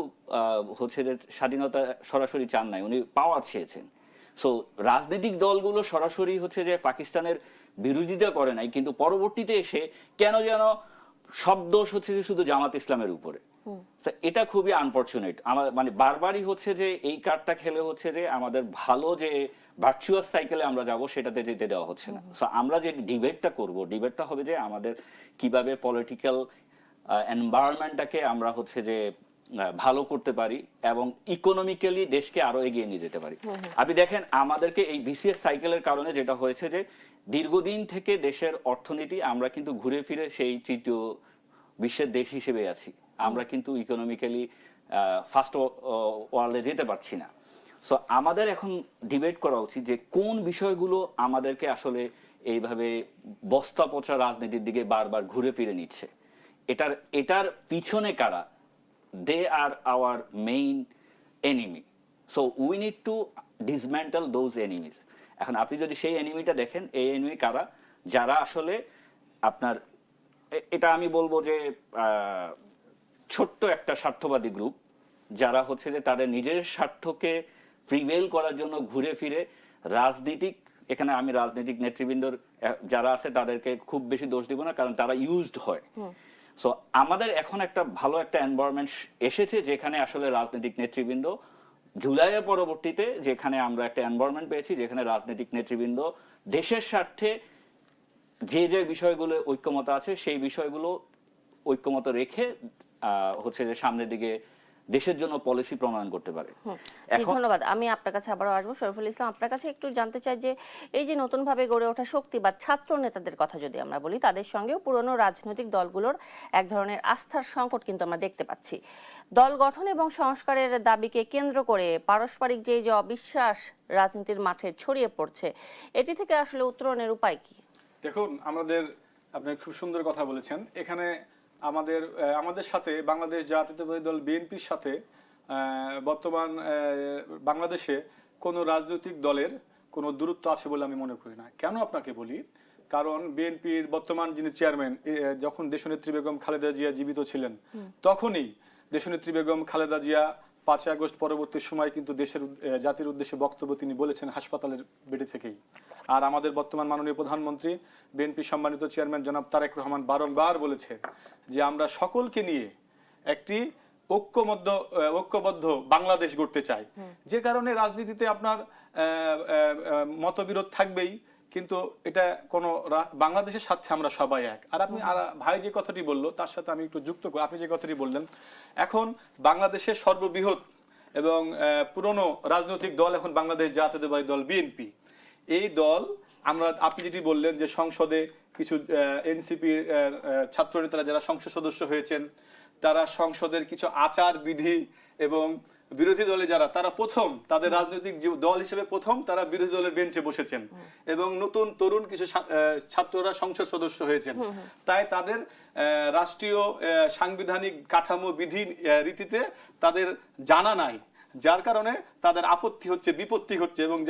হচ্ছে যে স্বাধীনতা সরাসরি চান নাই, উনি পাওয়ার চেয়েছেন। সো রাজনৈতিক দলগুলো সরাসরি হচ্ছে যে পাকিস্তানের বিরোধিতা করে নাই, কিন্তু পরবর্তীতে এসে কেন যেন সব দোষ হচ্ছে যে শুধু জামাত ইসলামের উপরে। এটা খুবই আনফরচুনেট। আমার মানে বারবারই হচ্ছে যে এই কার্ডটা খেলে হচ্ছে যে আমাদের ভালো যে ভার্চুয়াস সাইকেলে আমরা যাব সেটাতে যেতে দেওয়া হচ্ছে না। সো আমরা যে ডিবেটটা করব, ডিবেটটা হবে যে আমাদের কিভাবে পলিটিক্যাল এনভায়রনমেন্টটাকে আমরা হচ্ছে যে ভালো করতে পারি এবং ইকোনমিক্যালি দেশকে আরো এগিয়ে নিয়ে যেতে পারি। আপনি দেখেন আমাদেরকে এই বিসিএস সাইকেলের কারণে যেটা হয়েছে যে দীর্ঘদিন থেকে দেশের অর্থনীতি আমরা কিন্তু ঘুরে ফিরে সেই তৃতীয় বিশ্বের দেশ হিসেবে আছি। আমরা কিন্তু ইকোনমিক্যালি ফার্স্ট ওয়ার্ল্ডে যেতে পারছি না। সো আমাদের এখন ডিবেট করা উচিত যে কোন বিষয়গুলো আমাদেরকে আসলে এইভাবে বস্তা পচা রাজনীতির দিকে বারবার ঘুরে ফিরে নিচ্ছে। এটার পিছনে কারা? They are our main enemy. So we need to dismantle those enemies. এখন আপনি যদি সেই এনিমিটা দেখেন, এই এনিমি কারা? যারা আসলে আপনার, এটা আমি বলবো যে ছোট্ট একটা স্বার্থবাদী গ্রুপ, যারা হচ্ছে যে তাদের নিজের স্বার্থকে প্রিভেল করার জন্য ঘুরে ফিরে রাজনীতিক, এখানে আমি রাজনৈতিক নেতৃবৃন্দর যারা আছে তাদেরকে খুব বেশি দোষ দিব না, কারণ তারা ইউজড হয়। সো আমাদের এখন একটা ভালো একটা এনভায়রনমেন্ট এসেছে যেখানে আসলে রাজনৈতিক নেতৃবৃন্দ জুলাইয়ের পরবর্তীতে যেখানে আমরা একটা এনভায়রনমেন্ট পেয়েছি যেখানে রাজনৈতিক নেতৃবৃন্দ দেশের স্বার্থে যে যে বিষয়গুলো ঐক্যমত আছে সেই বিষয়গুলো ঐক্যমত রেখে হচ্ছে যে সামনের দিকে দেশের জন্য পলিসি প্রণয়ন করতে পারে। ধন্যবাদ। আমি আপনার কাছে আবারও আসবো। শরীফুল ইসলাম, আপনার কাছে একটু জানতে চাই যে এই যে নতুনভাবে গড়ে ওঠা শক্তি বা ছাত্র নেতাদের কথা যদি আমরা বলি, তাদের সঙ্গেও পুরনো রাজনৈতিক দলগুলোর এক ধরনের আস্থার সংকট কিন্তু আমরা দেখতে পাচ্ছি। দল গঠন এবং সংস্কারের দাবিকে কেন্দ্র করে পারস্পরিক যে অবিশ্বাস রাজনীতির মাঠে ছড়িয়ে পড়ছে, এটি থেকে আসলে উত্তরণের উপায় কি? দেখুন, আপনি খুব সুন্দর কথা বলেছেন। এখানে আমাদের সাথে বাংলাদেশ জাতীয়তাবাদী দল বিএনপির সাথে বর্তমান বাংলাদেশে কোনো রাজনৈতিক দলের কোনো দূরত্ব আছে বলে আমি মনে করি না। কেন আপনাকে বলি, কারণ বিএনপির বর্তমান যিনি চেয়ারম্যান, যখন দেশনেত্রী বেগম খালেদা জিয়া জীবিত ছিলেন তখনই দেশনেত্রী বেগম খালেদা জিয়া 5 আগস্ট পরবর্তী সময় কিন্তু জাতির উদ্দেশ্যে বক্তব্য তিনি বলেছেন হাসপাতালের বেডে থেকেই। আর আমাদের বর্তমান মাননীয় প্রধানমন্ত্রী বিএনপি সম্মানিত চেয়ারম্যান জনাব তারেক রহমান বারংবার বলেছে যে আমরা সকলকে নিয়ে একটি ঐক্যবদ্ধ বাংলাদেশ গড়তে চাই। যে কারণে রাজনীতিতে আপনার মতবিরোধ থাকবেই, কিন্তু এটা কোনো বাংলাদেশের স্বার্থে আমরা সবাই এক। আর ভাই যে কথাটি বললো তার সাথে আমি একটু যুক্ত করি। আপনি যে কথাটি বললেন, এখন বাংলাদেশের সর্ববৃহৎ এবং পুরনো রাজনৈতিক দল এখন বাংলাদেশ জাতীয়তাবাদী দল বিএনপি। এই দল আপনি যেটি বললেন যে সংসদে কিছু এনসিপির ছাত্রনেতারা যারা সংসদ সদস্য হয়েছেন, তারা সংসদের কিছু আচার বিধি এবং বিরোধী দলে যারা, তারা প্রথম তাদের রাজনৈতিক দল হিসেবে তারা বিরোধী দলের বেঞ্চে বসেছেন এবং নতুন তরুণ কিছু ছাত্ররা সংসদ সদস্য হয়েছেন। তাই তাদের রাষ্ট্রীয় সাংবিধানিক কাঠামো বিধি রীতিতে তাদের জানা নাই, যার কারণে তাদের আপত্তি হচ্ছে, বিপত্তি হচ্ছে, এবং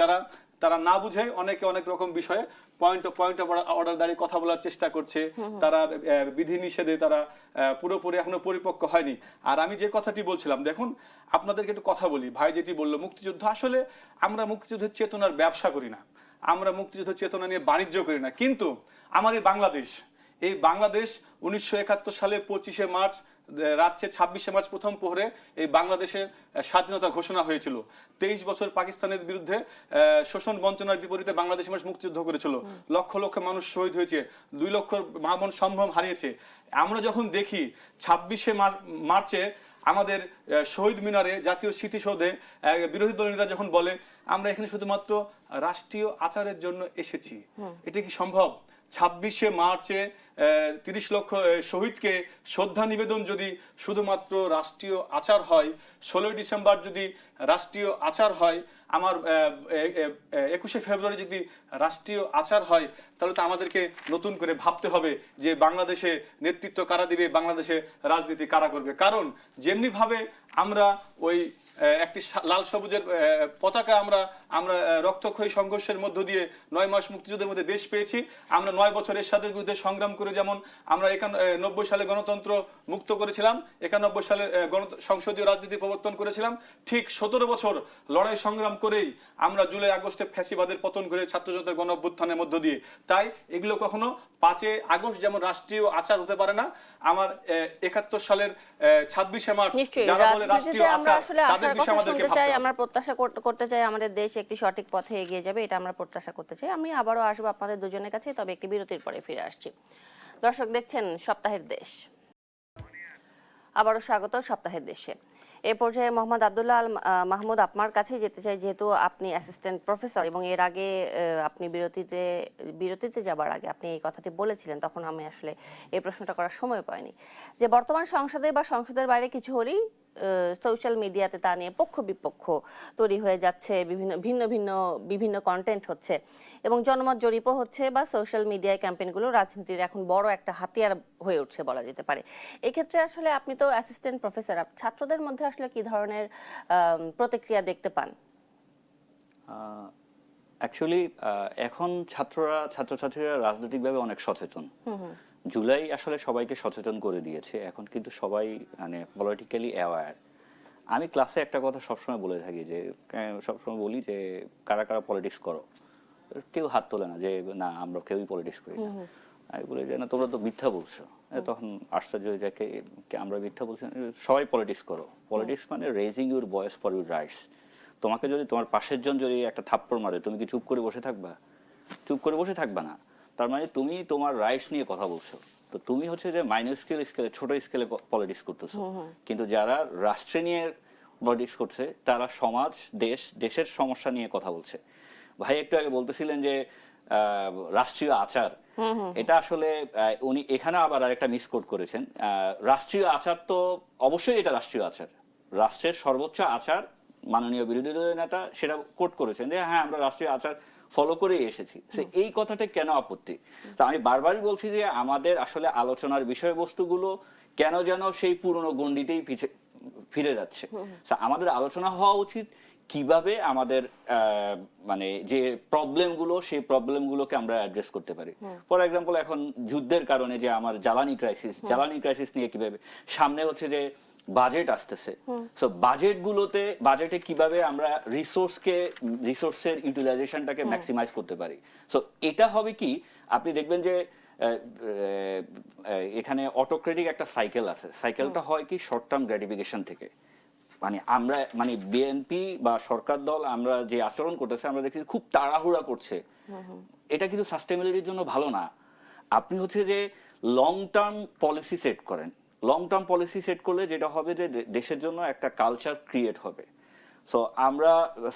তারা না বুঝে অনেকে অনেক রকম বিষয়ে পয়েন্ট অফ অর্ডার দাঁড়িয়ে কথা বলার চেষ্টা করছে। তারা বিধি নিষেধে তারা পুরোপুরি এখনো পরিপক্ক হয়নি। আর আমি যে কথাটি বলছিলাম, দেখুন আপনাদেরকে একটু কথা বলি। ভাই যেটি বললো মুক্তিযুদ্ধ, আসলে আমরা মুক্তিযুদ্ধের চেতনার ব্যবসা করি না, আমরা মুক্তিযুদ্ধের চেতনা নিয়ে বাণিজ্য করি না। কিন্তু আমার এই বাংলাদেশ 1971 সালে 25শে মার্চ রাত্রে 26শে মার্চ প্রথম প্রহরে এই বাংলাদেশের স্বাধীনতা ঘোষণা হয়েছিল। 23 বছর পাকিস্তানের বিরুদ্ধে শোষণ বঞ্চনার বিপরীতে বাংলাদেশের মানুষ মুক্তিযুদ্ধ করেছিল। লক্ষ লক্ষ মানুষ শহীদ হয়েছে, 2 লক্ষ মা বোন সম্ভ্রম হারিয়েছে। আমরা যখন দেখি 26শে মার্চে আমাদের শহীদ মিনারে, জাতীয় স্মৃতিসৌধে বিরোধী দল নেতা যখন বলে আমরা এখানে শুধুমাত্র রাষ্ট্রীয় আচারের জন্য এসেছি, এটা কি সম্ভব? 26শে মার্চে 30 লক্ষ শহীদকে শ্রদ্ধা নিবেদন যদি শুধুমাত্র রাষ্ট্রীয় আচার হয়, 16ই ডিসেম্বর যদি রাষ্ট্রীয় আচার হয়, আমার 21শে ফেব্রুয়ারি যদি রাষ্ট্রীয় আচার হয়, তাহলে তো আমাদেরকে নতুন করে ভাবতে হবে যে বাংলাদেশে নেতৃত্ব কারা দিবে, বাংলাদেশে রাজনীতি কারা করবে। কারণ যেমনি ভাবে আমরা ওই একটি লাল সবুজের পতাকা আমরা রক্তক্ষয়ী সংঘর্ষের মধ্য দিয়ে 9 মাস মুক্তিযুদ্ধের মধ্যে দেশ পেয়েছি, আমরা 9 বছর এরশাদের বিরুদ্ধে সংগ্রাম করে যেমন আমরা 91 সালে গণতন্ত্র মুক্ত করেছিলাম, 91 সালে সংসদীয় রাজনীতি প্রবর্তন করেছিলাম, ঠিক 17 বছর লড়াই সংগ্রাম করেই আমরা জুলাই আগস্টে ফ্যাসিবাদের পতন করে ছাত্র জনতার গণ অভ্যুত্থানের মধ্য দিয়ে। তাই এগুলো কখনো 5 আগস্ট যেমন রাষ্ট্রীয় আচার হতে পারে না, আমার 71 সালের 26শে মার্চ যারা বলে রাষ্ট্রীয় আমরা আচার, আসলে তাদের আশার বিষয়ে কথা আমাদেরকে শুনতে চাই, ভাবতে হবে। আমরা প্রত্যাশা করতে চাই আমাদের দেশ একটি সঠিক পথে এগিয়ে যাবে, এটা আমরা প্রত্যাশা করতে চাই। আমি আবারও আসবো আপনাদের দুজনের কাছে, তবে একটি বিরতির পরে ফিরে আসছি। দর্শক দেখছেন সপ্তাহের দেশ, আবারও স্বাগত সপ্তাহের দেশে। এই পর্যায়ে মোহাম্মদ আব্দুল্লাহ আল মাহমুদ আপনার কাছে যেতে চাই, যেহেতু আপনি অ্যাসিস্ট্যান্ট প্রফেসর এবং এর আগে আপনি বিরতিতে যাবার আগে আপনি এই কথাটি বলেছিলেন, তখন আমি আসলে এই প্রশ্নটা করার সময় পাইনি, যে বর্তমান সংসদে বা সংসদের বাইরে কিছু হলেই সোশ্যাল মিডিয়াতে তা নিয়ে পক্ষ বিপক্ষ তৈরি হয়ে যাচ্ছে, বিভিন্ন কন্টেন্ট হচ্ছে এবং জনমত জরিপও হচ্ছে, বা সোশ্যাল মিডিয়ায় ক্যাম্পেইনগুলো রাজনীতির এখন বড় একটা হাতিয়ার হয়ে উঠছে বলা যেতে পারে। এক্ষেত্রে আসলে আপনি তো অ্যাসিস্ট্যান্ট প্রফেসর, ছাত্রদের মধ্যে আসলে কি ধরনের প্রতিক্রিয়া দেখতে পান? অ্যাকচুয়ালি এখন ছাত্রছাত্রীরা রাজনৈতিকভাবে অনেক সচেতন। জুলাই আসলে সবাইকে সচেতন করে দিয়েছে, এখন কিন্তু সবাই মানে পলিটিক্যালি অ্যাওয়্যার। আমি ক্লাসে একটা কথা সবসময় বলে থাকি, যে সবসময় বলি যে কারা কারা পলিটিক্স করো, কেউ হাত তোলে না যে না আমরা কেউই পলিটিক্স করি না। আমি বলি যে না তোমরা তো মিথ্যা বলছো, তখন আশ্চর্য হয়ে যায় আমরা মিথ্যা বলছি, সবাই পলিটিক্স করো। পলিটিক্স মানে raising your voice for your rights. তোমাকে যদি তোমার পাশের জন যদি একটা থাপ্পড় মারে, তুমি কি চুপ করে বসে থাকবা? চুপ করে বসে থাকবা না। তার মানে তুমি তোমার রাইটস নিয়ে কথা বলছো। তো তুমি হচ্ছে যে মাইনর স্কেলে ছোট স্কেলে পলিটিক্স করতেছো, কিন্তু যারা রাষ্ট্রে নিয়ে পলিটিক্স করছে তারা সমাজ দেশের সমস্যা নিয়ে কথা বলছে। ভাই একটু আগে বলতেছিলেন যে রাষ্ট্রীয় আচার, এটা আসলে উনি এখানে আবার আরেকটা মিসকোট করেছেন। রাষ্ট্রীয় আচার তো অবশ্যই এটা রাষ্ট্রীয় আচার, রাষ্ট্রের সর্বোচ্চ আচার। মাননীয় বিরোধী দলের নেতা সেটা কোট করেছেন যে হ্যাঁ আমরা রাষ্ট্রীয় আচার ফলো করেই এসেছি। এই কথাটা কেন আপত্তি? তা আমি বারবারই বলছি যে আমাদের আসলে আলোচনার বিষয়বস্তুগুলো কেন যেন সেই পুরনো গণ্ডিতেই ফিরে যাচ্ছে। আমাদের আলোচনা হওয়া উচিত কিভাবে আমাদের মানে যে প্রবলেমগুলো, সেই প্রবলেমগুলোকে আমরা অ্যাড্রেস করতে পারি। ফর এক্সাম্পল এখন যুদ্ধের কারণে যে আমার জ্বালানি ক্রাইসিস নিয়ে কিভাবে, সামনে হচ্ছে যে বাজেট আসতেছে, সো বাজেটে কিভাবে আমরা রিসোর্সের ইউটিলাইজেশনটাকে ম্যাক্সিমাইজ করতে পারি। সো এটা হবে কি, আপনি দেখবেন যে এখানে অটোক্রেটিক একটা সাইকেল আছে। সাইকেলটা হয় কি শর্ট টার্ম গ্র্যাটিফিকেশন থেকে, মানে বিএনপি বা সরকার দল আমরা যে আচরণ করতেছে, আমরা দেখছি খুব তাড়াহুড়া করছে। এটা কিন্তু সাস্টেনেবিলিটির জন্য ভালো না। আপনি হচ্ছে যে লং টার্ম পলিসি সেট করেন। লং টার্ম পলিসি সেট করলে যেটা হবে যে দেশের জন্য একটা কালচার ক্রিয়েট হবে। সো আমরা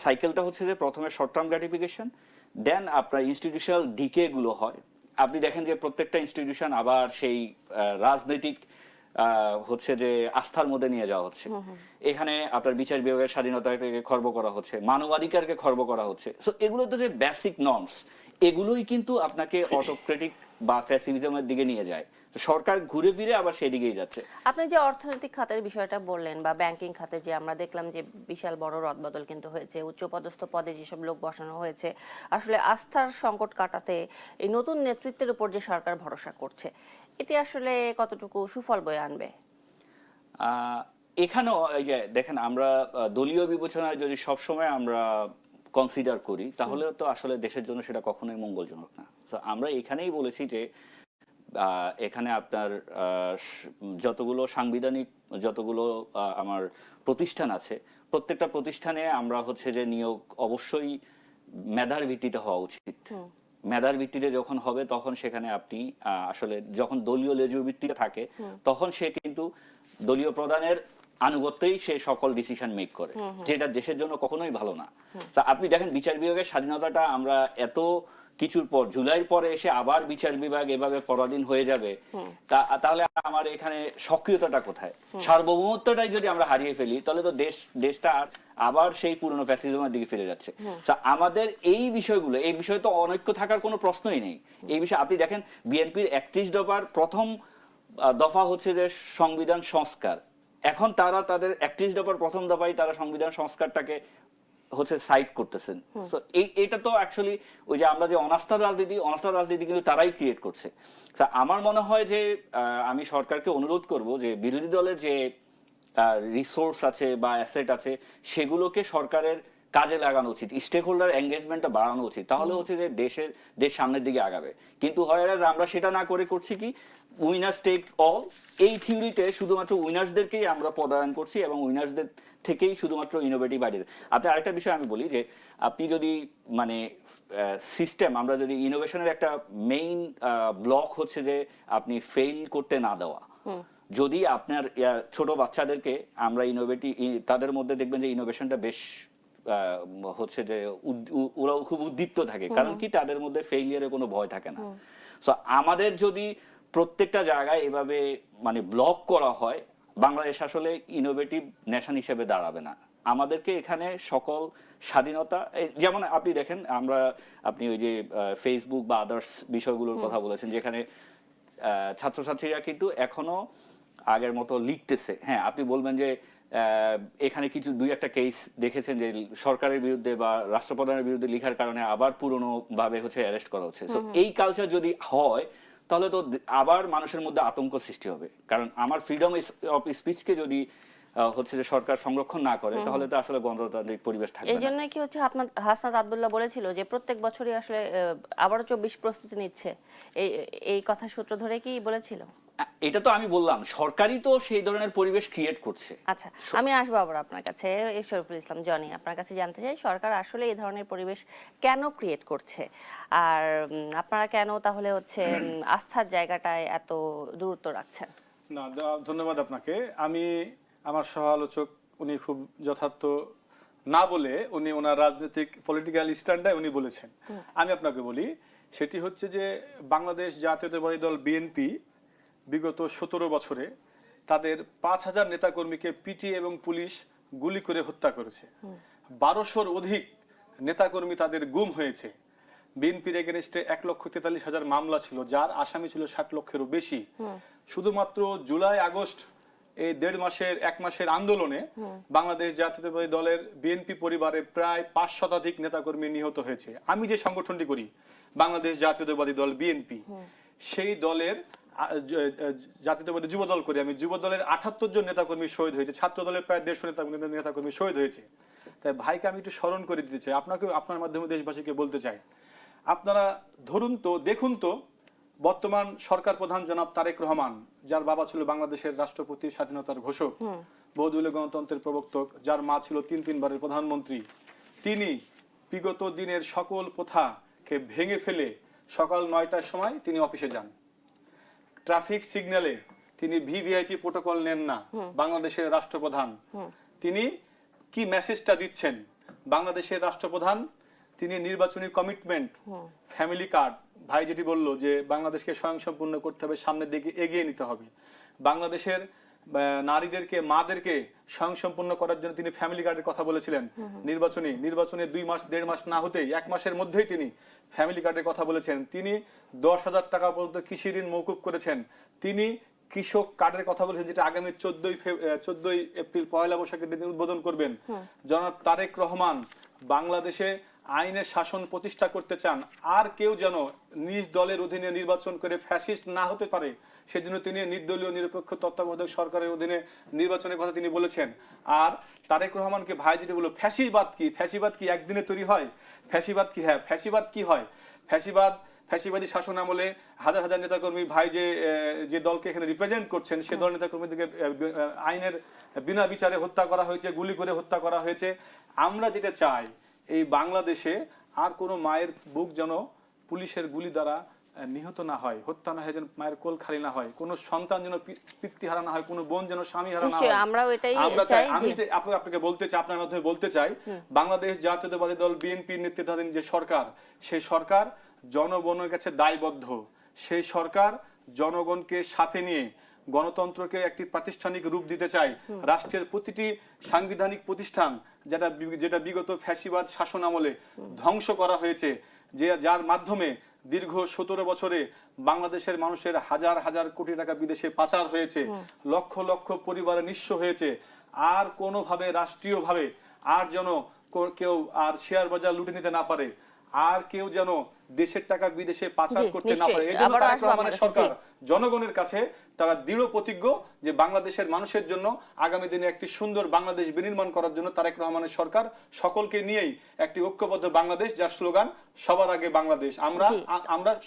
সাইকেলটা হচ্ছে যে প্রথমে শর্ট টার্ম গ্র্যাটিফিকেশন, দেন আপনার ইনস্টিটিউশনাল ডিকে গুলো হয়। আপনি দেখেন যে প্রত্যেকটা ইনস্টিটিউশন আবার সেই রাজনৈতিক হচ্ছে যে আস্থার মধ্যে নিয়ে যাওয়া হচ্ছে। এখানে আপনার বিচার বিভাগের স্বাধীনতাকে খর্ব করা হচ্ছে, মানবাধিকারকে খর্ব করা হচ্ছে। সো এগুলো তো যে বেসিক নর্মস, এগুলোই কিন্তু আপনাকে অটোক্রেটিক বা ফ্যাসিলিজমের দিকে নিয়ে যায়। সরকার ঘুরে ফিরে আবার সেদিকেই যাচ্ছে। আপনি যে অর্থনৈতিক খাতের বিষয়টা বললেন বা ব্যাংকিং খাতে, যে আমরা দেখলাম যে বিশাল বড় রদবদল কিন্তু হয়েছে, উচ্চপদস্থ পদে যেসব লোক বসানো হয়েছে, আসলে আস্থার সংকট কাটাতে এই নতুন নেতৃত্বের উপর যে সরকার ভরসা করছে, এটি আসলে কতটুকু সুফল বয়ে আনবে? এখানেও এই যে দেখেন, আমরা দলীয় বিবেচনায় যদি সবসময় আমরা কনসিডার করি, তাহলে তো আসলে দেশের জন্য সেটা কখনোই মঙ্গলজনক না। তো আমরা এখানেই বলেছি যে এখানে আপনার যতগুলো সাংবিধানিক যতগুলো আমার প্রতিষ্ঠান আছে, প্রত্যেকটা প্রতিষ্ঠানে আমরা হচ্ছে যে নিয়োগ অবশ্যই মেধার ভিত্তিতে হওয়া উচিত। মেধার ভিত্তিতে যখন হবে, তখন সেখানে আপনি আসলে যখন দলীয় লেজুর ভিত্তিতে থাকে, তখন সে কিন্তু দলীয় প্রধানের আনুগত্যেই সে সকল ডিসিশন মেক করে, যেটা দেশের জন্য কখনোই ভালো না। তা আপনি দেখেন বিচার বিভাগের স্বাধীনতাটা আমরা এত কিছুর পর জুলাইয়ের পরে এসে আবার বিচার বিভাগ এভাবে পরাধীন হয়ে যাবে, তাহলে আমার এখানে সক্রিয়তাটা কোথায়? সার্বভৌমত্বটাই যদি আমরা হারিয়ে ফেলি তাহলে তো দেশটা আবার সেই পুরনো ফ্যাসিজমের দিকে ফিরে যাচ্ছে। তা আমাদের এই বিষয়ে তো অনৈক্য থাকার কোনো প্রশ্নই নেই। এই বিষয়ে আপনি দেখেন বিএনপির 31 দফার প্রথম দফা হচ্ছে যে সংবিধান সংস্কার। এখন তারা তাদের 31 দফার প্রথম দফায় তারা সংবিধান সংস্কারটাকে হচ্ছে সাইড করতেছেন। তো এটা তো অ্যাকচুয়ালি ওই যে আমরা যে অনাস্থার রাজনীতি কিন্তু তারাই ক্রিয়েট করছে। আমার মনে হয় যে আমি সরকারকে অনুরোধ করব যে বিরোধী দলের যে রিসোর্স আছে বা অ্যাসেট আছে সেগুলোকে সরকারের কাজে লাগানো উচিত, স্টেক হোল্ডার এঙ্গেজমেন্টটা বাড়ানো উচিত, তাহলে হচ্ছে যে দেশ সামনের দিকে আগাবে। কিন্তু হয় আমরা সেটা না করে করছি কি উইনার্স টেক অল, এই থিওরিতে শুধুমাত্র উইনার্সদেরকেই আমরা পদায়ন করছি এবং উইনার্সদের থেকেই শুধুমাত্র ইনোভেটিভ আইডিয়া। আপনি আরেকটা বিষয় আমি বলি যে আপনি যদি মানে সিস্টেম, আমরা যদি ইনোভেশনের একটা মেইন ব্লক হচ্ছে যে আপনি ফেল করতে না দেওয়া। যদি আপনার ছোট বাচ্চাদেরকে আমরা তাদের মধ্যে দেখবেন যে ইনোভেশনটা বেশ হচ্ছে যে ওরা খুব উদ্দীপ্ত থাকে, কারণ কি তাদের মধ্যে ফেইলিয়ারের কোনো ভয় থাকে না। সো আমাদের যদি প্রত্যেকটা জায়গায় এভাবে মানে ব্লক করা হয়, বাংলাদেশ আসলে ইনোভেটিভ নেশন হিসেবে দাঁড়াবে না। আমাদেরকে এখানে সকল স্বাধীনতা, যেমন আপনি দেখেন আপনি ওই যে ফেসবুক বা আদার্স বিষয়গুলোর কথা বলেছেন, যেখানে ছাত্রছাত্রীরা কিন্তু এখনো আগের মতো লিখতেছে। হ্যাঁ, আপনি বলবেন যে এখানে কিছু দুই একটা কেস দেখেছেন যে সরকারের বিরুদ্ধে বা রাষ্ট্রপ্রধানের বিরুদ্ধে লেখার কারণে আবার পুরনো ভাবে হচ্ছে অ্যারেস্ট করা হচ্ছে। সো এই কালচার যদি হয় তাহলে তো আবার মানুষের মধ্যে আতঙ্ক সৃষ্টি হবে, কারণ আমার ফ্রিডম অফ স্পিচকে যদি হচ্ছে যে সরকার সংরক্ষণ না করে তাহলে তো আসলে গণতান্ত্রিক পরিবেশ থাকবে না। এই জন্য কি হচ্ছে আপনার হাসনাত আব্দুল্লাহ বলেছিল যে প্রত্যেক বছরই আসলে আবারও 24 প্রস্তুতি নিচ্ছে, এই কথা সূত্র ধরে কি বলেছিল? এটা তো আমি বললাম সরকারই তো সেই ধরনের পরিবেশ ক্রিয়েট করছে। আচ্ছা, আমি আসবো আবার আপনার কাছে, শরীফুল ইসলাম জনি, আপনার কাছে জানতে চাই সরকার আসলে এই ধরনের পরিবেশ কেন ক্রিয়েট করছে, আর আপনারা কেন তাহলে হচ্ছে আস্থার জায়গাটায় এত দূরত্ব রাখছেন? না, ধন্যবাদ আপনাকে। আমার সহ আলোচক উনি খুব যথার্থ না বলে উনি ওনার রাজনৈতিক পলিটিক্যাল স্ট্যান্ডায় উনি বলেছেন। আমি আপনাকে বলি, সেটি হচ্ছে যে বাংলাদেশ জাতীয়তাবাদী দল বিএনপি বিগত 17 বছরে তাদের 5000 নেতাকর্মীকে পিটিয়ে এবং পুলিশ গুলি করে হত্যা করেছে। 1200-র অধিক নেতাকর্মী তাদের গুম হয়েছে। বিএনপির এগেনস্টে 1,43,000 মামলা ছিল, যার আসামি ছিল 60 লক্ষেরও বেশি। শুধুমাত্র জুলাই আগস্ট এই 1.5 মাসের আন্দোলনে বাংলাদেশ জাতীয়তাবাদী দলের বিএনপি পরিবারে প্রায় 5 শতাধিক নেতাকর্মী নিহত হয়েছে। আমি যে সংগঠনটি করি বাংলাদেশ জাতীয়তাবাদী দল বিএনপি, সেই দলের জাতীয়তাবাদী যুব দল করি আমি, যুব দলের 78 জন নেতাকর্মী শহীদ হয়েছে, ছাত্র দলের প্রায় 150 নেতাকর্মী শহীদ হয়েছে। তাই ভাইকে আমি একটু স্মরণ করে দিতে চাই, আপনাকেও আপনার মাধ্যমে দেশবাসীকে বলতে চাই, আপনারা ধরুন তো, দেখুন তো, বর্তমান সরকার প্রধান জনাব তারেক রহমান, যার বাবা ছিল বাংলাদেশের রাষ্ট্রপতি, স্বাধীনতার ঘোষক, বহুদলীয় গণতন্ত্রের প্রবর্তক, যার মা ছিল 3 বারের প্রধানমন্ত্রী, তিনি বিগত দিনের সকল প্রথাকে ভেঙে ফেলে সকাল 9টার সময় তিনি অফিসে যান। ট্রাফিক সিগন্যালে তিনি ভিভিআইপি প্রোটোকল নেন না। বাংলাদেশের রাষ্ট্রপ্রধান তিনি কি মেসেজটা দিচ্ছেন? বাংলাদেশের রাষ্ট্রপ্রধান তিনি নির্বাচনী কমিটমেন্ট, ফ্যামিলি কার্ড, ভাই যেটি বলল যে বাংলাদেশকে স্বয়ংসম্পূর্ণ করতে হবে, সামনের দিকে এগিয়ে নিতে হবে, বাংলাদেশের নারীদেরকে, মাদেরকে স্বয়ংসম্পূর্ণ করার জন্য তিনি ফ্যামিলি কার্ডের কথা বলেছিলেন। নির্বাচনে 2 মাস 1.5 মাস না হতেই 1 মাসের মধ্যেই তিনি ফ্যামিলি কার্ডের কথা বলেছেন। তিনি 10,000 টাকা পর্যন্ত কৃষি ঋণ মৌকুব করেছেন। তিনি কৃষক কার্ডের কথা বলেছেন, যেটা আগামী 14 এপ্রিল পয়লা বৈশাখের দিন উদ্বোধন করবেন। জনাব তারেক রহমান বাংলাদেশে আইনের শাসন প্রতিষ্ঠা করতে চান, আর কেউ যেন নিজ দলের অধীনে নির্বাচন করে ফ্যাসিস্ট না হতে পারে, সেজন্য তিনি নির্দলীয় নিরপেক্ষ তত্ত্বাবধায়ক সরকারের অধীনে নির্বাচনের কথা তিনি বলেছেন। আর তারেক রহমানকে ভাই যেটি বলল, ফ্যাসিবাদ কি একদিনে তৈরি হয়? ফ্যাসিবাদ কি? হ্যাঁ, ফ্যাসিবাদ কি হয়? ফ্যাসিবাদী শাসন আমলে হাজার হাজার নেতাকর্মী, ভাই যে দলকে এখানে রিপ্রেজেন্ট করছেন, সে দল নেতাকর্মীদেরকে আইনের বিনা বিচারে হত্যা করা হয়েছে, গুলি করে হত্যা করা হয়েছে। আমরা যেটা চাই, এই বাংলাদেশে আর কোনো মায়ের বুক যেন পুলিশের গুলি দ্বারা নিহত না হয়, হত্যা না হয়, যেন মায়ের কোল খালি না হয়, কোনো সন্তান যেন পিতৃহারা না হয়, কোনো বোন যেন স্বামী হারা না হয়। আমরা চাই, আমি আপনাকে বলতে চাই, আপনার মাধ্যমে বলতে চাই, বাংলাদেশ জাতীয়তাবাদী দল বিএনপির নেতৃত্বাধীন যে সরকার, সেই সরকার জনগণের কাছে দায়বদ্ধ। সেই সরকার জনগণকে সাথে নিয়ে গণতন্ত্রকে একটি প্রাতিষ্ঠানিক রূপ দিতে চায়। রাষ্ট্রের প্রতিটি সাংবিধানিক প্রতিষ্ঠান যেটা বিগত ফ্যাসিবাদ শাসন আমলে ধ্বংস করা হয়েছে, যার মাধ্যমে দীর্ঘ 17 বছরে বাংলাদেশের মানুষের হাজার হাজার কোটি টাকা বিদেশে পাচার হয়েছে, লক্ষ লক্ষ পরিবার নিঃস্ব হয়েছে। আর কোনোভাবে রাষ্ট্রীয়ভাবে আর যেন কেউ আর শেয়ার বাজার লুটে নিতে না পারে, আর কেউ যেন দেশের টাকা বিদেশে পাচার করতে না পারে। এই জন্য তারেক রহমানের সরকার জনগণের কাছে তারা দৃঢ় প্রতিজ্ঞ যে বাংলাদেশের মানুষের জন্য আগামী দিনে একটি সুন্দর বাংলাদেশ বিনির্মাণ করার জন্য তারেক রহমানের সরকার সকলকে নিয়েই একটি ঐক্যবদ্ধ বাংলাদেশ, যার স্লোগান সবার আগে বাংলাদেশ। আমরা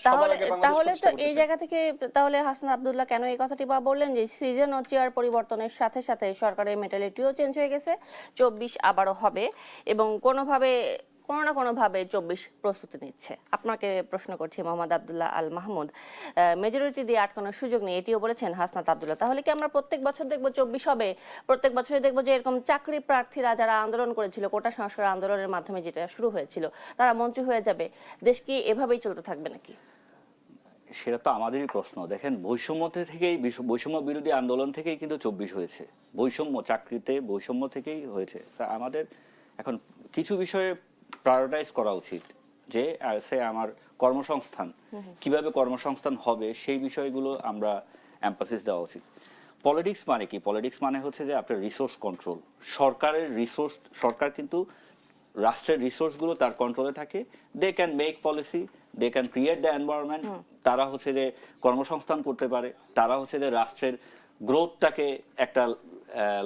সবার আগে বাংলাদেশ। তাহলে তো এই জায়গা থেকে তাহলে হাসান আব্দুল্লাহ কেন এই কথাটি বললেন যে সিজন ও চেয়ার পরিবর্তনের সাথে সাথে সরকারের মেন্টালিটিও চেঞ্জ হয়ে গেছে, 24 আবারও হবে এবং কোনো না কোনোভাবে 24 প্রস্তুতি নিচ্ছে। আপনাকে প্রশ্ন করছি মোহাম্মদ আব্দুল্লাহ আল মাহমুদ, মেজরিটি দিয়ে আটকানোর সুযোগ নেই এটিও বলেছেন হাসনাত আব্দুল্লাহ। তাহলে কি আমরা প্রত্যেক বছর দেখবো 24 হবে? প্রত্যেক বছরই দেখবো যে এরকম চাকরি প্রার্থীরা যারা আন্দোলন করেছিল, কোটা সংস্কার আন্দোলনের মাধ্যমে যেটা শুরু হয়েছিল, তারা মন্ত্রী হয়ে যাবে? দেশ কি এভাবেই চলতে থাকবে নাকি? সেটা তো আমাদেরই প্রশ্ন। দেখেন, বৈষম্য বিরোধী আন্দোলন থেকেই কিন্তু 24 হয়েছে। বৈষম্য চাকরিতে বৈষম্য থেকেই হয়েছে। তা আমাদের এখন কিছু বিষয়ে প্রায়োরিটাইজ করা উচিত, যে আমার কর্মসংস্থান, কিভাবে কর্মসংস্থান হবে সেই বিষয়গুলো আমরা এমফাসিস দেওয়া উচিত। পলিটিক্স মানে কি? পলিটিক্স মানে হচ্ছে যে আপনার রিসোর্স কন্ট্রোল। সরকার কিন্তু রাষ্ট্রের রিসোর্সগুলো তার কন্ট্রোলে থাকে। They can make policy, they can create the environment. তারা হচ্ছে যে কর্মসংস্থান করতে পারে, তারা হচ্ছে যে রাষ্ট্রের গ্রোথটাকে একটা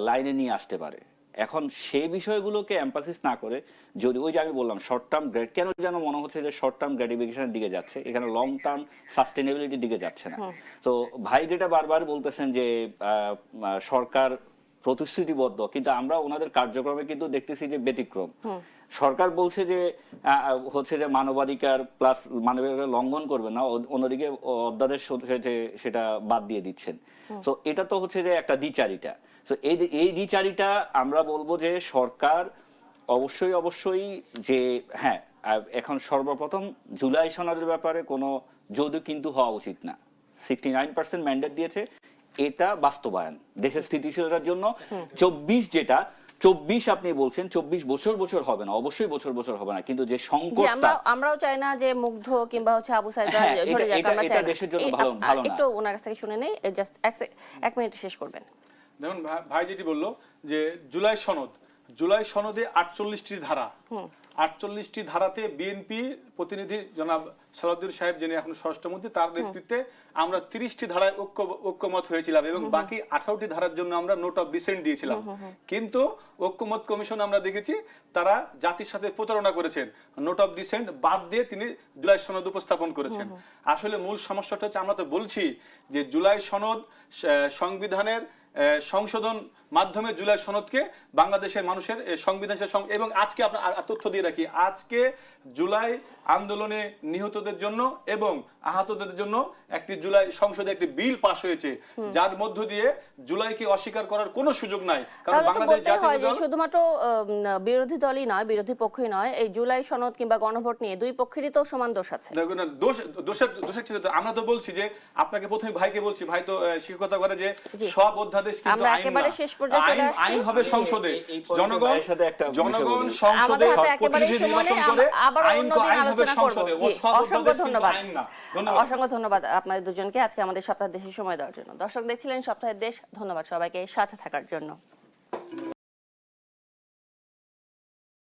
লাইনে নিয়ে আসতে পারে। এখন সেই বিষয়গুলোকে এমফাসিস না করে যদি ওই যে আমি বললাম শর্ট টার্ম কেন যেন মনে হচ্ছে যে শর্ট টার্ম গ্র্যাটিফিকেশনের দিকে যাচ্ছে, এখানে লং টার্ম সাস্টেনেবিলিটির দিকে যাচ্ছে না। তো ভাই যেটা বারবার বলতেছেন যে সরকার প্রতিশ্রুতিবদ্ধ, কিন্তু আমরা ওনাদের কার্যক্রমে কিন্তু দেখতেছি যে ব্যতিক্রম। সরকার বলছে যে হচ্ছে যে মানবাধিকার প্লাস মানবাধিকার লঙ্ঘন করবে না, অন্যদিকে অধ্যাদেশ সেটা বাদ দিয়ে দিচ্ছেন। তো এটা তো হচ্ছে যে একটা দ্বিচারিতা। তো এই দ্বিচারিতা আমরা বলবো যে সরকার অবশ্যই যে হ্যাঁ, এখন সর্বপ্রথম জুলাই সনদের ব্যাপারে কোনো যৌতুক কিন্তু হওয়া উচিত না। 69% ম্যান্ডেট দিয়েছে, এটা বাস্তবায়ন দেশের স্থিতিশীলতার জন্য। 24 আপনি বলছেন 24 বছর হবে না, অবশ্যই বছর হবে না, কিন্তু যে সংকটটা আমরাও চাই না যে মুগ্ধ কিংবা হচ্ছে আবু সাইদ ঝরে যাক, আমরা চাই না। দেশের জন্য ভালো না। একটু ওনার কাছ থেকে শুনে নেই, জাস্ট এক মিনিট শেষ করবেন। দেখুন ভাই যেটি বললো যে জুলাই সনদে 48টি ধারা, 48টি ধারাতে বিএনপি প্রতিনিধি জনাব সালাউদ্দিন সাহেব, যিনি এখন স্বরাষ্ট্রমন্ত্রী, তার নেতৃত্বে আমরা 30টি ধারায় ঐক্যমত হয়েছিলাম এবং বাকি 18টি ধারার জন্য আমরা নোট অফ ডিসেন্ট দিয়েছিলাম। কিন্তু ঐক্যমত কমিশন আমরা দেখেছি তারা জাতির সাথে প্রতারণা করেছেন, নোট অফ ডিসেন্ট বাদ দিয়ে তিনি জুলাই সনদ উপস্থাপন করেছেন। আসলে মূল সমস্যাটা হচ্ছে, আমরা তো বলছি যে জুলাই সনদ সংবিধানের সংশোধন মাধ্যমে জুলাই সনদকে বাংলাদেশের মানুষের সংবিধান, এবং আজকে আপনার তথ্য দিয়ে রাখি, আজকে জুলাই আন্দোলনে নিহতদের জন্য এবং আহতদের জন্য একটি জুলাই সংসদে একটি বিল পাস হয়েছে, যার মধ্য দিয়ে জুলাইকে অস্বীকার করার কোনো সুযোগ নাই। কারণ বাংলাদেশ জাতীয় দল শুধুমাত্র বিরোধী দলই নয়, বিরোধী পক্ষই নয়, এই জুলাই সনদ কিংবা গণভোট নিয়ে দুই পক্ষেরই তো সমান দোষ আছে। দোষের আমরা তো বলছি যে আপনাকে প্রথমে ভাইকে বলছি, ভাই তো শিক্ষকতা করে যে সব অধ্যাদেশ কিন্তু আমরা একেবারে শেষ পর্যায়ে চলে আসছি। আইন হবে সংসদে, জনগণ সংসদে একেবারে সময়ে আবার অন্যদিন আলোচনা করব। অসংখ্য ধন্যবাদ আপনাদের দুজনকে আজকে আমাদের সপ্তাহের দেশের সময় দেওয়ার জন্য। দর্শক দেখছিলেন সপ্তাহের দেশ, ধন্যবাদ সবাইকে সাথে থাকার জন্য।